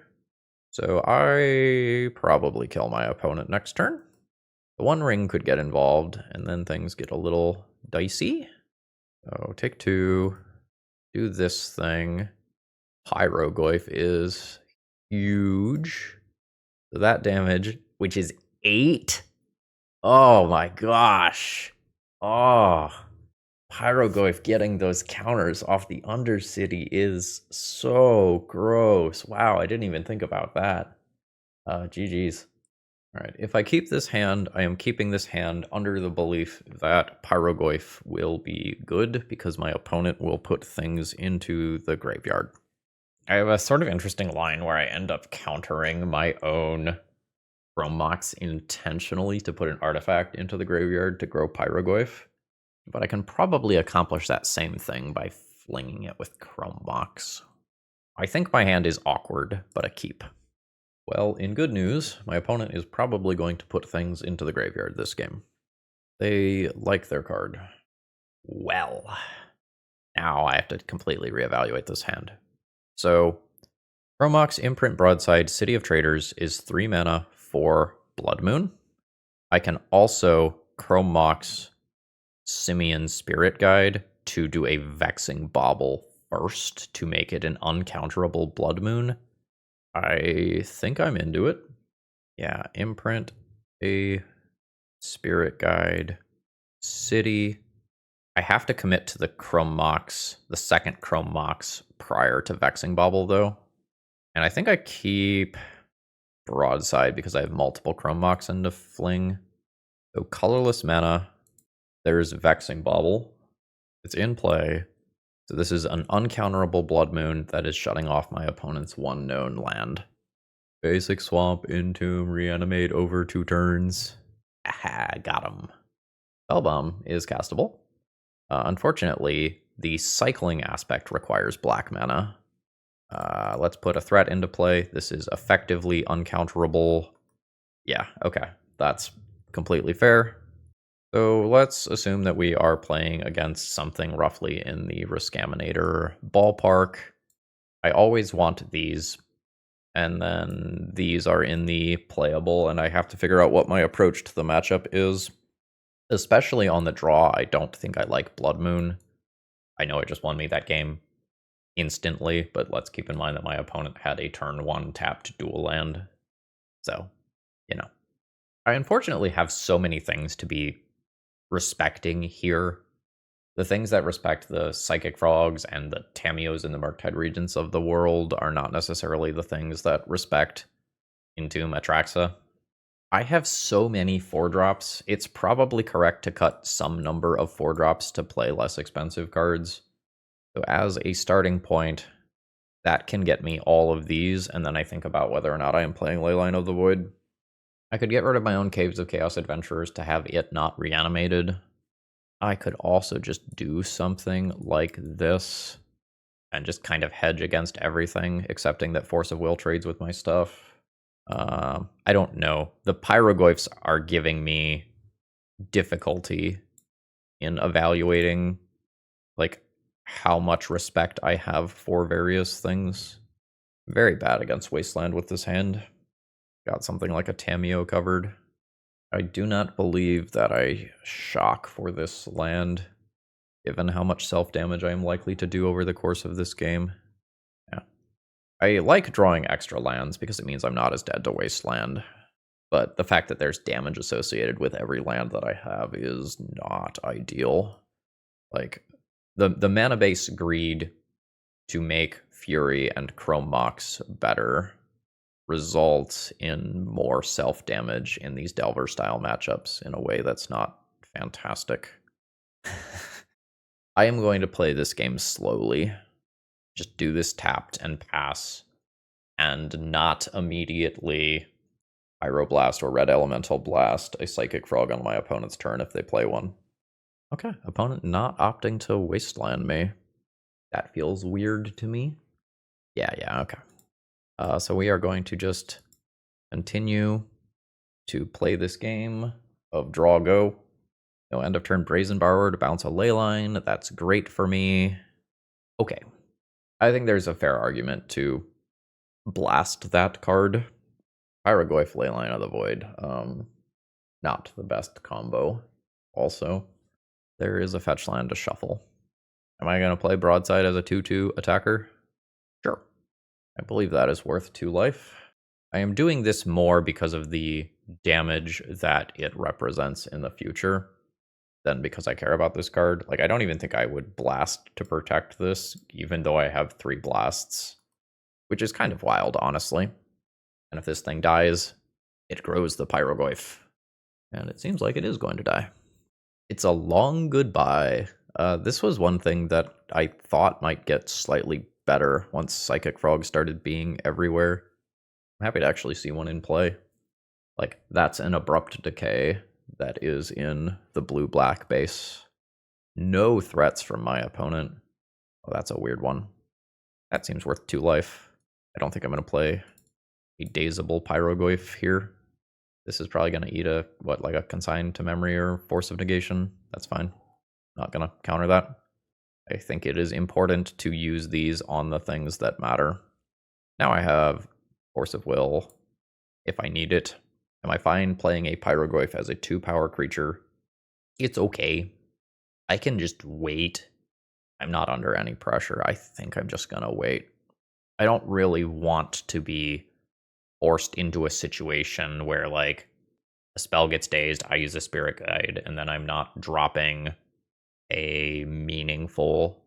A: So I probably kill my opponent next turn. The One Ring could get involved, and then things get a little dicey. So take 2, do this thing. Pyrogoyf is huge. So that damage, which is 8. Oh my gosh. Oh, Pyrogoyf getting those counters off the Undercity is so gross. Wow, I didn't even think about that. GG's. All right, if I keep this hand, I am keeping this hand under the belief that Pyrogoyf will be good because my opponent will put things into the graveyard. I have a sort of interesting line where I end up countering my own Chrome Mox intentionally to put an artifact into the graveyard to grow Pyrogoyf. But I can probably accomplish that same thing by flinging it with Chrome Mox. I think my hand is awkward, but a keep. Well, in good news, my opponent is probably going to put things into the graveyard this game. They like their card. Well, now I have to completely reevaluate this hand. So, Chrome Mox Imprint Broadside City of Traders is 3 mana for Blood Moon. I can also Chrome Mox Simian Spirit Guide to do a Vexing Bauble first to make it an uncounterable Blood Moon. I think I'm into it. Yeah, imprint a Spirit Guide City. I have to commit to the Chrome Mox, the second Chrome Mox prior to Vexing Bauble though. And I think I keep Broadside because I have multiple Chrome Mox into fling. So colorless mana. There's Vexing Bauble. It's in play. So this is an uncounterable Blood Moon that is shutting off my opponent's one known land. Basic Swamp, Entomb, Reanimate over 2 turns. Aha, got him. Spellbomb is castable. Unfortunately, the cycling aspect requires black mana. Let's put a threat into play. This is effectively uncounterable. Yeah, okay. That's completely fair. So let's assume that we are playing against something roughly in the Riskaminator ballpark. I always want these, and then these are in the playable, and I have to figure out what my approach to the matchup is. Especially on the draw, I don't think I like Blood Moon. I know it just won me that game instantly, but let's keep in mind that my opponent had a turn 1 tapped dual land. So, I unfortunately have so many things to be respecting here. The things that respect the Psychic Frogs and the Tamios in the Murktide Regents of the world are not necessarily the things that respect Entomb Atraxa. I have so many 4-drops, it's probably correct to cut some number of 4-drops to play less expensive cards. So as a starting point, that can get me all of these, and then I think about whether or not I am playing Leyline of the Void. I could get rid of my own Caves of Chaos Adventurers to have it not reanimated. I could also just do something like this and just kind of hedge against everything, accepting that Force of Will trades with my stuff. I don't know. The Pyrogoyfs are giving me difficulty in evaluating, like, how much respect I have for various things. Very bad against Wasteland with this hand. Got something like a Tameo covered. I do not believe that I shock for this land, given how much self-damage I am likely to do over the course of this game. Yeah. I like drawing extra lands because it means I'm not as dead to Wasteland. But the fact that there's damage associated with every land that I have is not ideal. Like, the mana base greed to make Fury and Chrome Mox better results in more self-damage in these Delver-style matchups in a way that's not fantastic. I am going to play this game slowly. Just do this tapped and pass, and not immediately Pyroblast or Red Elemental Blast a Psychic Frog on my opponent's turn if they play one. Okay, opponent not opting to Wasteland me. That feels weird to me. Yeah, okay. So we are going to just continue to play this game of draw go. No end of turn Brazen Borrower to bounce a Leyline. That's great for me. Okay. I think there's a fair argument to blast that card. Pyrogoyf Leyline of the Void. Not the best combo. Also, there is a fetch land to shuffle. Am I going to play Broadside as a 2/2 attacker? Sure. I believe that is worth 2 life. I am doing this more because of the damage that it represents in the future than because I care about this card. Like, I don't even think I would blast to protect this, even though I have 3 blasts, which is kind of wild, honestly. And if this thing dies, it grows the Pyrogoyf. And it seems like it is going to die. It's a long goodbye. This was one thing that I thought might get slightly better once Psychic Frog started being everywhere. I'm happy to actually see one in play. Like, that's an Abrupt Decay that is in the blue-black base. No threats from my opponent. Oh, that's a weird one. That seems worth 2 life. I don't think I'm going to play a Dazable Pyrogoyf here. This is probably going to eat like a Consign to Memory or Force of Negation. That's fine. Not going to counter that. I think it is important to use these on the things that matter. Now I have Force of Will if I need it. Am I fine playing a Pyrogoyf as a 2-power creature? It's okay. I can just wait. I'm not under any pressure. I think I'm just going to wait. I don't really want to be forced into a situation where, like, a spell gets dazed, I use a Spirit Guide, and then I'm not dropping a meaningful...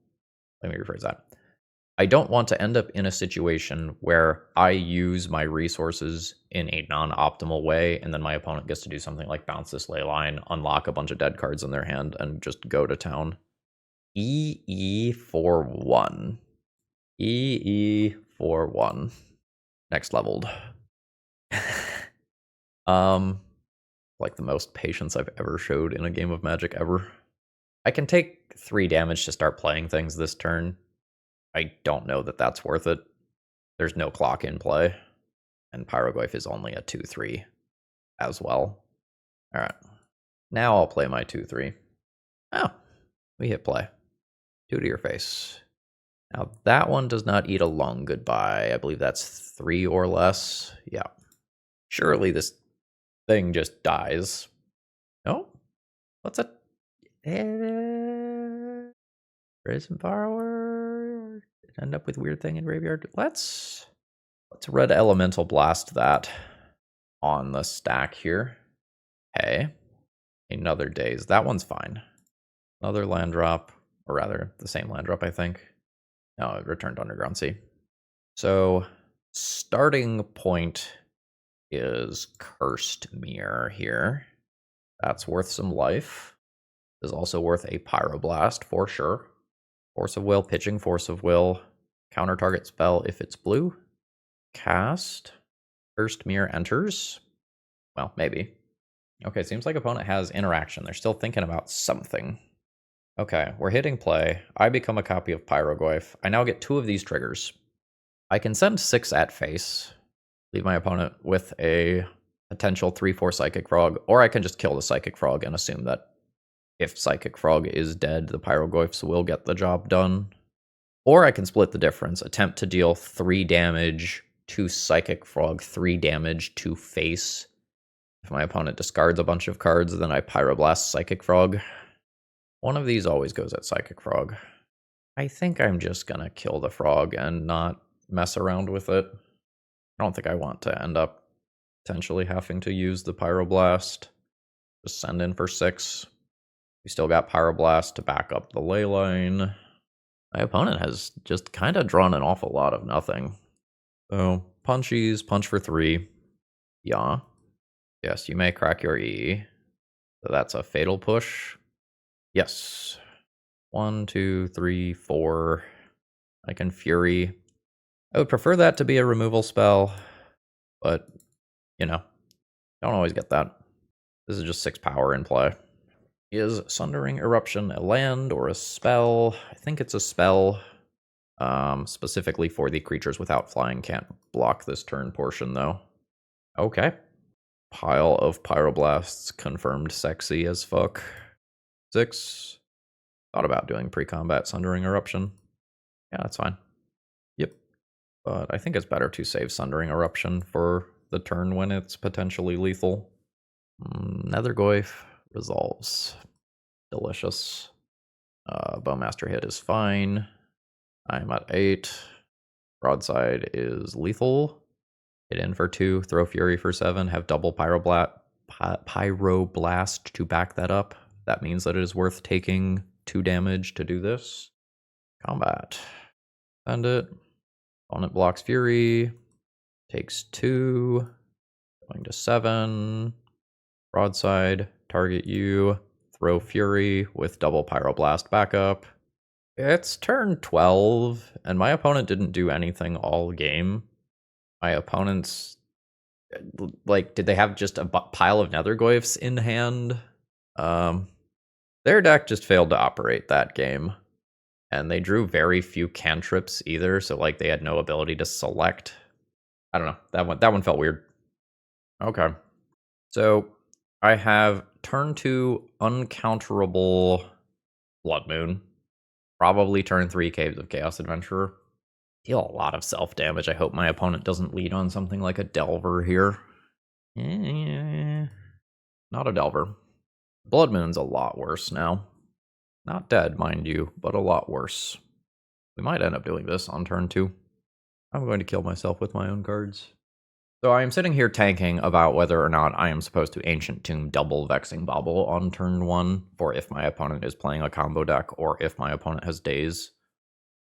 A: Let me rephrase that. I don't want to end up in a situation where I use my resources in a non-optimal way, and then my opponent gets to do something like bounce this Leyline, unlock a bunch of dead cards in their hand, and just go to town. EE for 1. EE for 1. Next leveled. Like the most patience I've ever showed in a game of Magic ever. I can take 3 damage to start playing things this turn. I don't know that that's worth it. There's no clock in play. And Pyrogoyf is only a 2/3 as well. Alright. Now I'll play my 2/3. Oh, we hit play. 2 to your face. Now that one does not eat a long goodbye. I believe that's 3 or less. Yeah. Surely this thing just dies. No? What's it? Brazen Borrower. End up with weird thing in graveyard. Let's Red Elemental Blast that on the stack here. Hey. Another Daze. That one's fine. Another land drop. Or rather, the same land drop, I think. No, it returned Underground Sea. So, starting point is Cursed Mirror here. That's worth some life. Is also worth a Pyroblast for sure. Force of Will, pitching Force of Will. Counter target spell if it's blue. Cast. First mirror enters. Well, maybe. Okay, seems like opponent has interaction. They're still thinking about something. Okay, we're hitting play. I become a copy of Pyrogoyf. I now get 2 of these triggers. I can send 6 at face, leave my opponent with a potential 3/4 Psychic Frog, or I can just kill the Psychic Frog and assume that if Psychic Frog is dead, the Pyrogoyfs will get the job done. Or I can split the difference, attempt to deal 3 damage to Psychic Frog, 3 damage to face. If my opponent discards a bunch of cards, then I Pyroblast Psychic Frog. One of these always goes at Psychic Frog. I think I'm just gonna kill the frog and not mess around with it. I don't think I want to end up potentially having to use the Pyroblast. Just send in for 6. We still got Pyroblast to back up the ley line. My opponent has just kind of drawn an awful lot of nothing. So, punchies, punch for 3. Yeah. Yes, you may crack your E. So that's a fatal push. Yes. 1, 2, 3, 4. I can Fury. I would prefer that to be a removal spell, but, you know, don't always get that. This is just 6 power in play. Is Sundering Eruption a land or a spell? I think it's a spell. Specifically for the creatures without flying can't block this turn portion, though. Okay. Pile of Pyroblasts confirmed sexy as fuck. 6. Thought about doing pre-combat Sundering Eruption. Yeah, that's fine. Yep. But I think it's better to save Sundering Eruption for the turn when it's potentially lethal. Nethergoyf resolves. Delicious. Bowmaster hit is fine. I'm at 8. Broadside is lethal. Hit in for 2. Throw Fury for 7. Have double Pyroblast to back that up. That means that it is worth taking 2 damage to do this. Combat. Send it. Opponent blocks Fury. Takes 2. Going to 7. Broadside. Target you. Throw Fury with double Pyroblast backup. It's turn 12, and my opponent didn't do anything all game. My opponent's... Like, did they have just a pile of Nethergoyfs in hand? Their deck just failed to operate that game. And they drew very few cantrips either, so like they had no ability to select. I don't know. That one felt weird. Okay. So I have turn 2 uncounterable Blood Moon. Probably turn 3 Caves of Chaos Adventurer. Deal a lot of self-damage. I hope my opponent doesn't lead on something like a Delver here. Not a Delver. Blood Moon's a lot worse now. Not dead, mind you, but a lot worse. We might end up doing this on turn 2. I'm going to kill myself with my own cards. So I am sitting here tanking about whether or not I am supposed to Ancient Tomb double Vexing Bauble on turn 1 for if my opponent is playing a combo deck or if my opponent has Daze.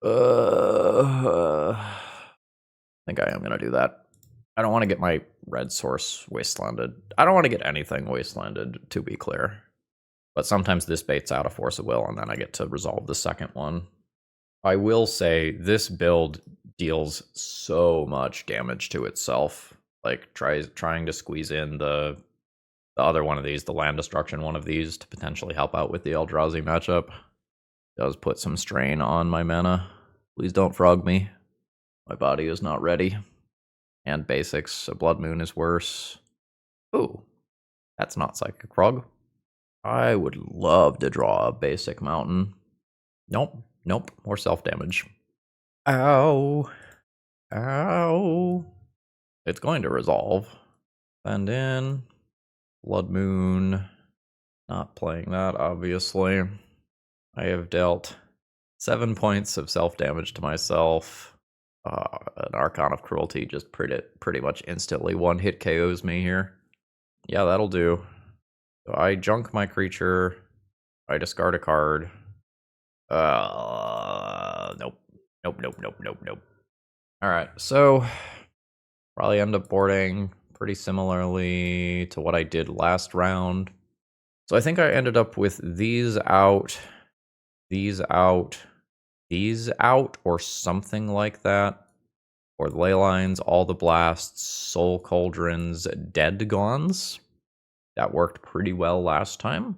A: I think I am going to do that. I don't want to get my red source wastelanded. I don't want to get anything wastelanded, to be clear. But sometimes this baits out a Force of Will, and then I get to resolve the second one. I will say this build deals so much damage to itself. Like, trying to squeeze in the other one of these, the land destruction one of these, to potentially help out with the Eldrazi matchup. Does put some strain on my mana. Please don't frog me. My body is not ready. And basics, a Blood Moon is worse. Ooh, that's not Psychic Frog. I would love to draw a basic mountain. Nope, more self-damage. Ow. Ow. It's going to resolve. Send in. Blood Moon. Not playing that, obviously. I have dealt 7 points of self-damage to myself. An Archon of Cruelty just pretty much instantly one-hit KOs me here. Yeah, that'll do. So I junk my creature. I discard a card. Nope. Alright, so probably end up boarding pretty similarly to what I did last round. So I think I ended up with these out, these out or something like that. Or the ley lines, all the blasts, soul cauldrons, dead gons. That worked pretty well last time.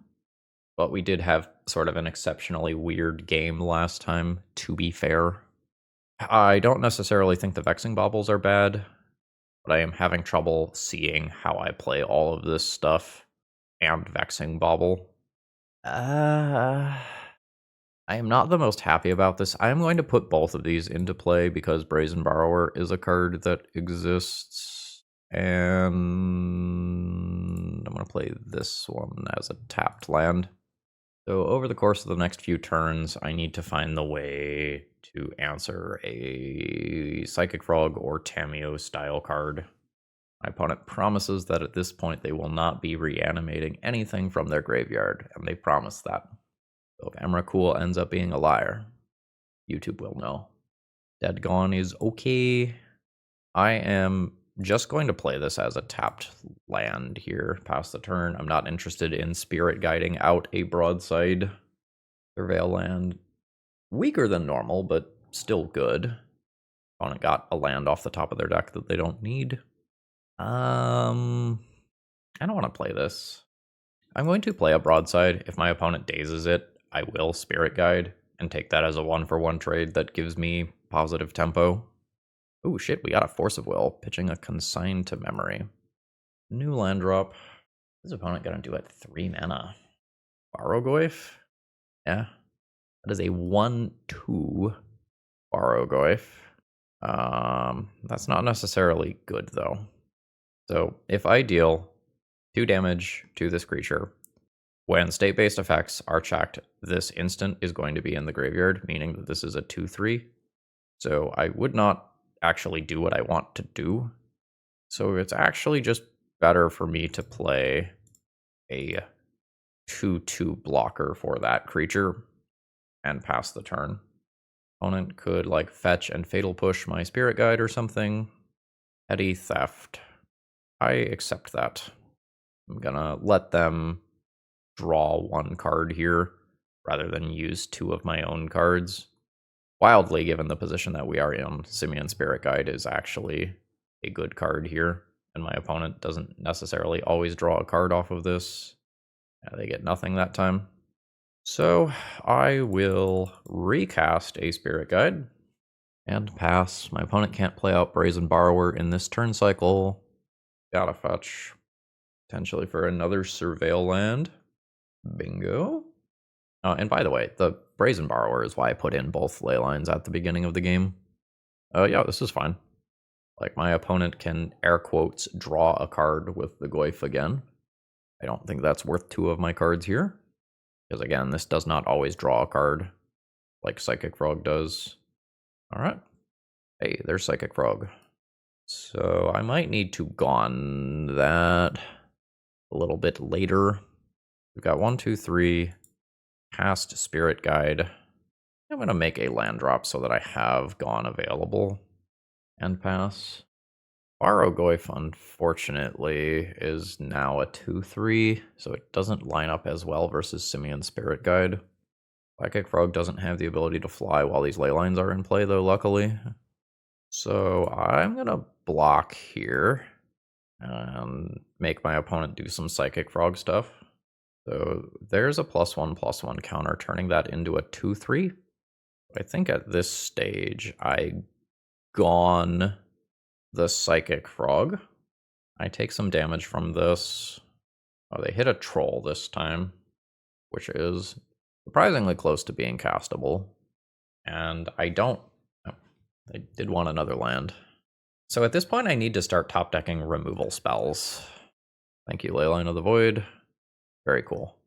A: But we did have sort of an exceptionally weird game last time, to be fair. I don't necessarily think the Vexing Baubles are bad, but I am having trouble seeing how I play all of this stuff and Vexing Bauble. I am not the most happy about this. I am going to put both of these into play because Brazen Borrower is a card that exists. And I'm going to play this one as a tapped land. So over the course of the next few turns, I need to find the way to answer a Psychic Frog or Tameo style card. My opponent promises that at this point they will not be reanimating anything from their graveyard, and they promise that. So if Emrakul ends up being a liar, YouTube will know. Dead Gone is okay. I am just going to play this as a tapped land here past the turn. I'm not interested in Spirit Guiding out a Broadside Surveil land. Weaker than normal, but still good. Opponent got a land off the top of their deck that they don't need. I don't want to play this. I'm going to play a Broadside. If my opponent dazes it, I will Spirit Guide and take that as a 1-for-1 trade that gives me positive tempo. Oh shit, we got a Force of Will, pitching a Consign to Memory. New land drop. His opponent gonna do it 3 mana. Pyrogoyf? Yeah. That is a 1/2 Pyrogoyf. That's not necessarily good though. So if I deal 2 damage to this creature, when state-based effects are checked, this instant is going to be in the graveyard, meaning that this is a 2/3. So I would not actually do what I want to do. So it's actually just better for me to play a 2/2 blocker for that creature and pass the turn. Opponent could like fetch and fatal push my Spirit Guide or something. Petty Theft. I accept that. I'm gonna let them draw 1 card here rather than use 2 of my own cards. Wildly, given the position that we are in, Simian Spirit Guide is actually a good card here, and my opponent doesn't necessarily always draw a card off of this. Yeah, they get nothing that time. So I will recast a Spirit Guide and pass. My opponent can't play out Brazen Borrower in this turn cycle. Gotta fetch. Potentially for another Surveil land. Bingo. And by the way, the Brazen Borrower is why I put in both ley lines at the beginning of the game. Yeah, this is fine. Like, my opponent can, air quotes, draw a card with the Goyf again. I don't think that's worth 2 of my cards here. Because again, this does not always draw a card like Psychic Frog does. Alright. Hey, there's Psychic Frog. So I might need to Gone that a little bit later. We've got 1, 2, 3. Cast Spirit Guide. I'm going to make a land drop so that I have Gone available. And pass. Pyrogoyf, unfortunately, is now a 2/3, so it doesn't line up as well versus Simian Spirit Guide. Psychic Frog doesn't have the ability to fly while these ley lines are in play, though, luckily. So I'm going to block here and make my opponent do some Psychic Frog stuff. So there's a +1/+1 counter, turning that into a 2/3. I think at this stage, I Gone the Psychic Frog. I take some damage from this. Oh, they hit a troll this time, which is surprisingly close to being castable. And I don't... Oh, they did want another land. So at this point, I need to start top decking removal spells. Thank you, Leyline of the Void. Very cool.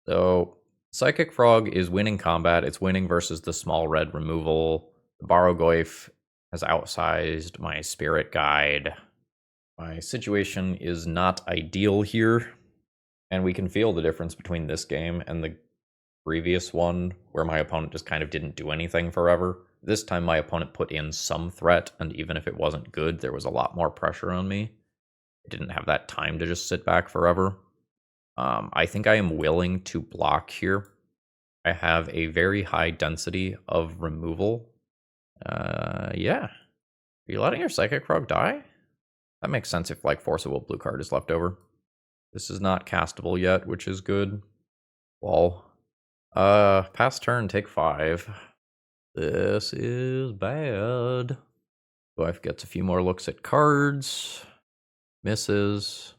A: So Psychic Frog is winning combat. It's winning versus the small red removal. The Pyrogoyf has outsized my Spirit Guide. My situation is not ideal here, and we can feel the difference between this game and the previous one, where my opponent just kind of didn't do anything forever. This time my opponent put in some threat, and even if it wasn't good, there was a lot more pressure on me. I didn't have that time to just sit back forever. I think I am willing to block here I have a very high density of removal. Yeah. Are you letting your Psychic Frog die? That makes sense if, like, Force of Will blue card is left over. This is not castable yet, which is good. Lol. Pass turn, take 5. This is bad. Wife gets a few more looks at cards. Misses.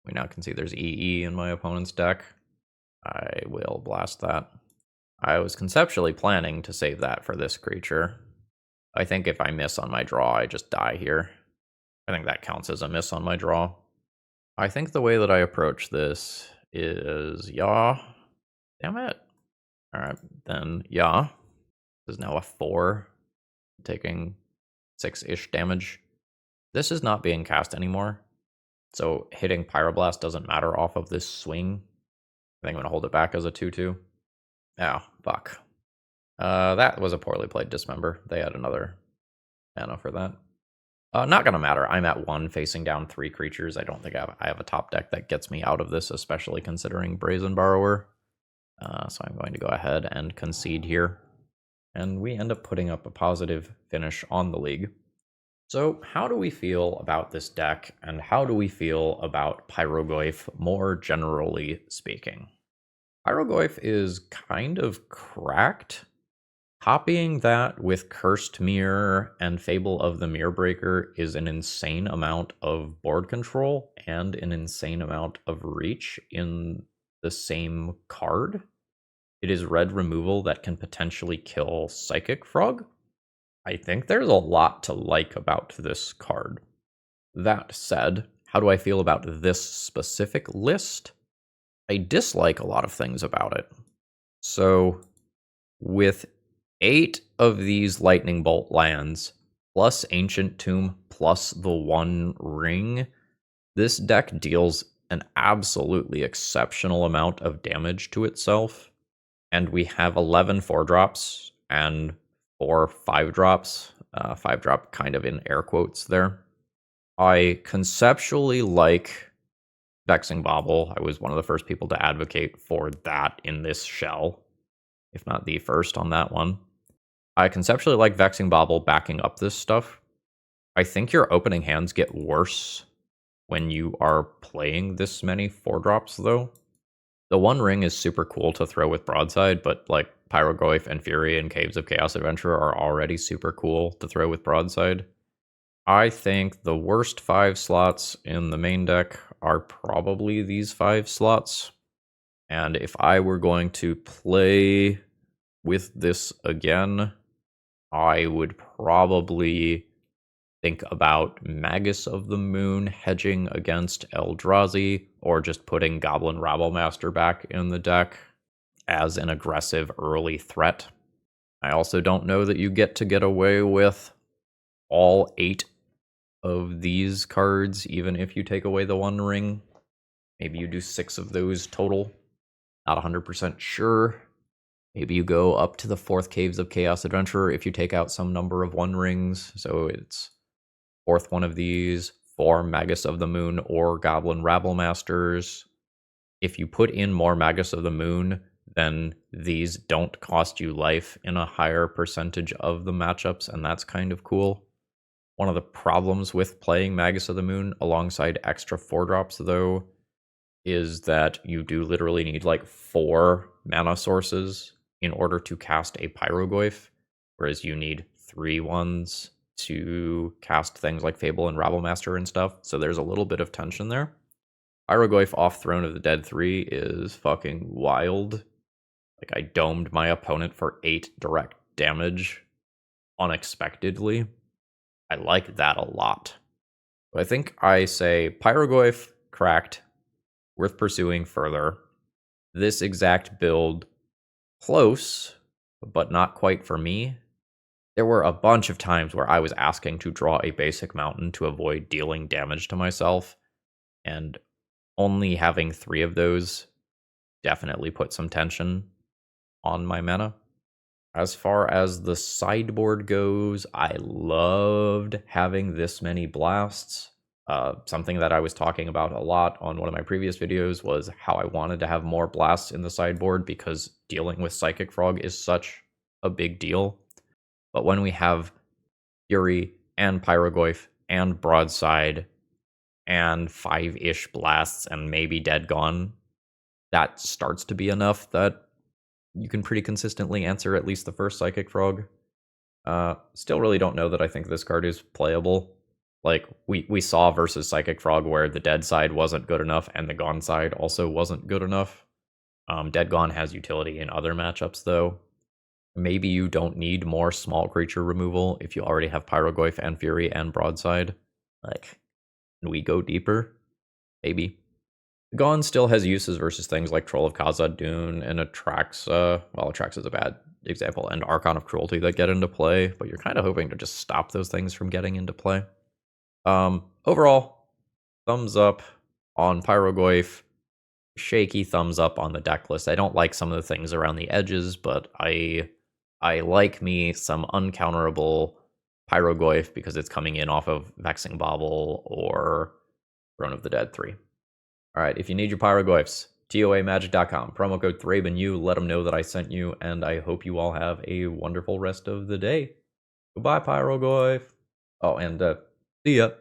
A: We now can see there's EE in my opponent's deck. I will blast that. I was conceptually planning to save that for this creature. I think if I miss on my draw, I just die here. I think that counts as a miss on my draw. I think the way that I approach this is Yaw. Damn it. Alright, then Yaw. This is now a 4, taking 6-ish damage. This is not being cast anymore, so hitting Pyroblast doesn't matter off of this swing. I think I'm going to hold it back as a 2-2. Oh, fuck. That was a poorly played Dismember. They had another mana for that. Not going to matter. I'm at 1 facing down 3 creatures. I don't think I have a top deck that gets me out of this, especially considering Brazen Borrower. So I'm going to go ahead and concede here. And we end up putting up a positive finish on the league. So how do we feel about this deck, and how do we feel about Pyrogoyf more generally speaking? Pyrogoyf is kind of cracked. Copying that with Cursed Mirror and Fable of the Mirror Breaker is an insane amount of board control and an insane amount of reach in the same card. It is red removal that can potentially kill Psychic Frog. I think there's a lot to like about this card. That said, how do I feel about this specific list? I dislike a lot of things about it. So, with 8 of these Lightning Bolt lands, plus Ancient Tomb, plus the 1 ring, this deck deals an absolutely exceptional amount of damage to itself. And we have 11 4-drops and 4 5-drops. 5-drop kind of in air quotes there. I conceptually like Vexing Bauble. I was one of the first people to advocate for that in this shell, if not the first on that one. I conceptually like Vexing Bauble backing up this stuff. I think your opening hands get worse when you are playing this many 4-drops, though. The 1 ring is super cool to throw with Broadside, but like Pyrogoyf and Fury and Caves of Chaos Adventure are already super cool to throw with Broadside. I think the worst 5 slots in the main deck are probably these 5 slots. And if I were going to play with this again, I would probably think about Magus of the Moon hedging against Eldrazi, or just putting Goblin Rabblemaster back in the deck as an aggressive early threat. I also don't know that you get away with all 8 of these cards, even if you take away the 1 ring. Maybe you do 6 of those total. Not 100% sure. Maybe you go up to the 4th Caves of Chaos Adventure if you take out some number of 1 rings. So it's 4th one of these, 4 Magus of the Moon or Goblin Rabble-Masters. If you put in more Magus of the Moon, then these don't cost you life in a higher percentage of the matchups, and that's kind of cool. One of the problems with playing Magus of the Moon alongside extra 4-drops, though, is that you do literally need like 4 mana sources in order to cast a Pyrogoyf, whereas you need 3 ones to cast things like Fable and Rabblemaster and stuff, so there's a little bit of tension there. Pyrogoyf off Throne of the Dead 3 is fucking wild. Like, I domed my opponent for 8 direct damage unexpectedly. I like that a lot. I think I say Pyrogoyf, cracked, worth pursuing further. This exact build, close, but not quite for me. There were a bunch of times where I was asking to draw a basic mountain to avoid dealing damage to myself, and only having 3 of those definitely put some tension on my mana. As far as the sideboard goes, I loved having this many blasts. Something that I was talking about a lot on one of my previous videos was how I wanted to have more blasts in the sideboard because dealing with Psychic Frog is such a big deal. But when we have Fury and Pyrogoyf and Broadside and 5-ish blasts and maybe Dead Gone, that starts to be enough that you can pretty consistently answer at least the first Psychic Frog. Still really don't know that I think this card is playable. Like, we saw versus Psychic Frog where the dead side wasn't good enough and the gone side also wasn't good enough. Dead Gone has utility in other matchups, though. Maybe you don't need more small creature removal if you already have Pyrogoyf and Fury and Broadside. Like, can we go deeper? Maybe. Gone still has uses versus things like Troll of Khazad Dûn and Atraxa. Well, Atraxa is a bad example, and Archon of Cruelty that get into play, but you're kind of hoping to just stop those things from getting into play. Overall, thumbs up on Pyrogoyf. Shaky thumbs up on the deck list. I don't like some of the things around the edges, but I like me some uncounterable Pyrogoyf because it's coming in off of Vexing Bauble or Throne of the Dead 3. All right, if you need your Pyrogoyfs, toamagic.com, promo code ThrabenU, let them know that I sent you, and I hope you all have a wonderful rest of the day. Goodbye, Pyrogoyf. Oh, and see ya.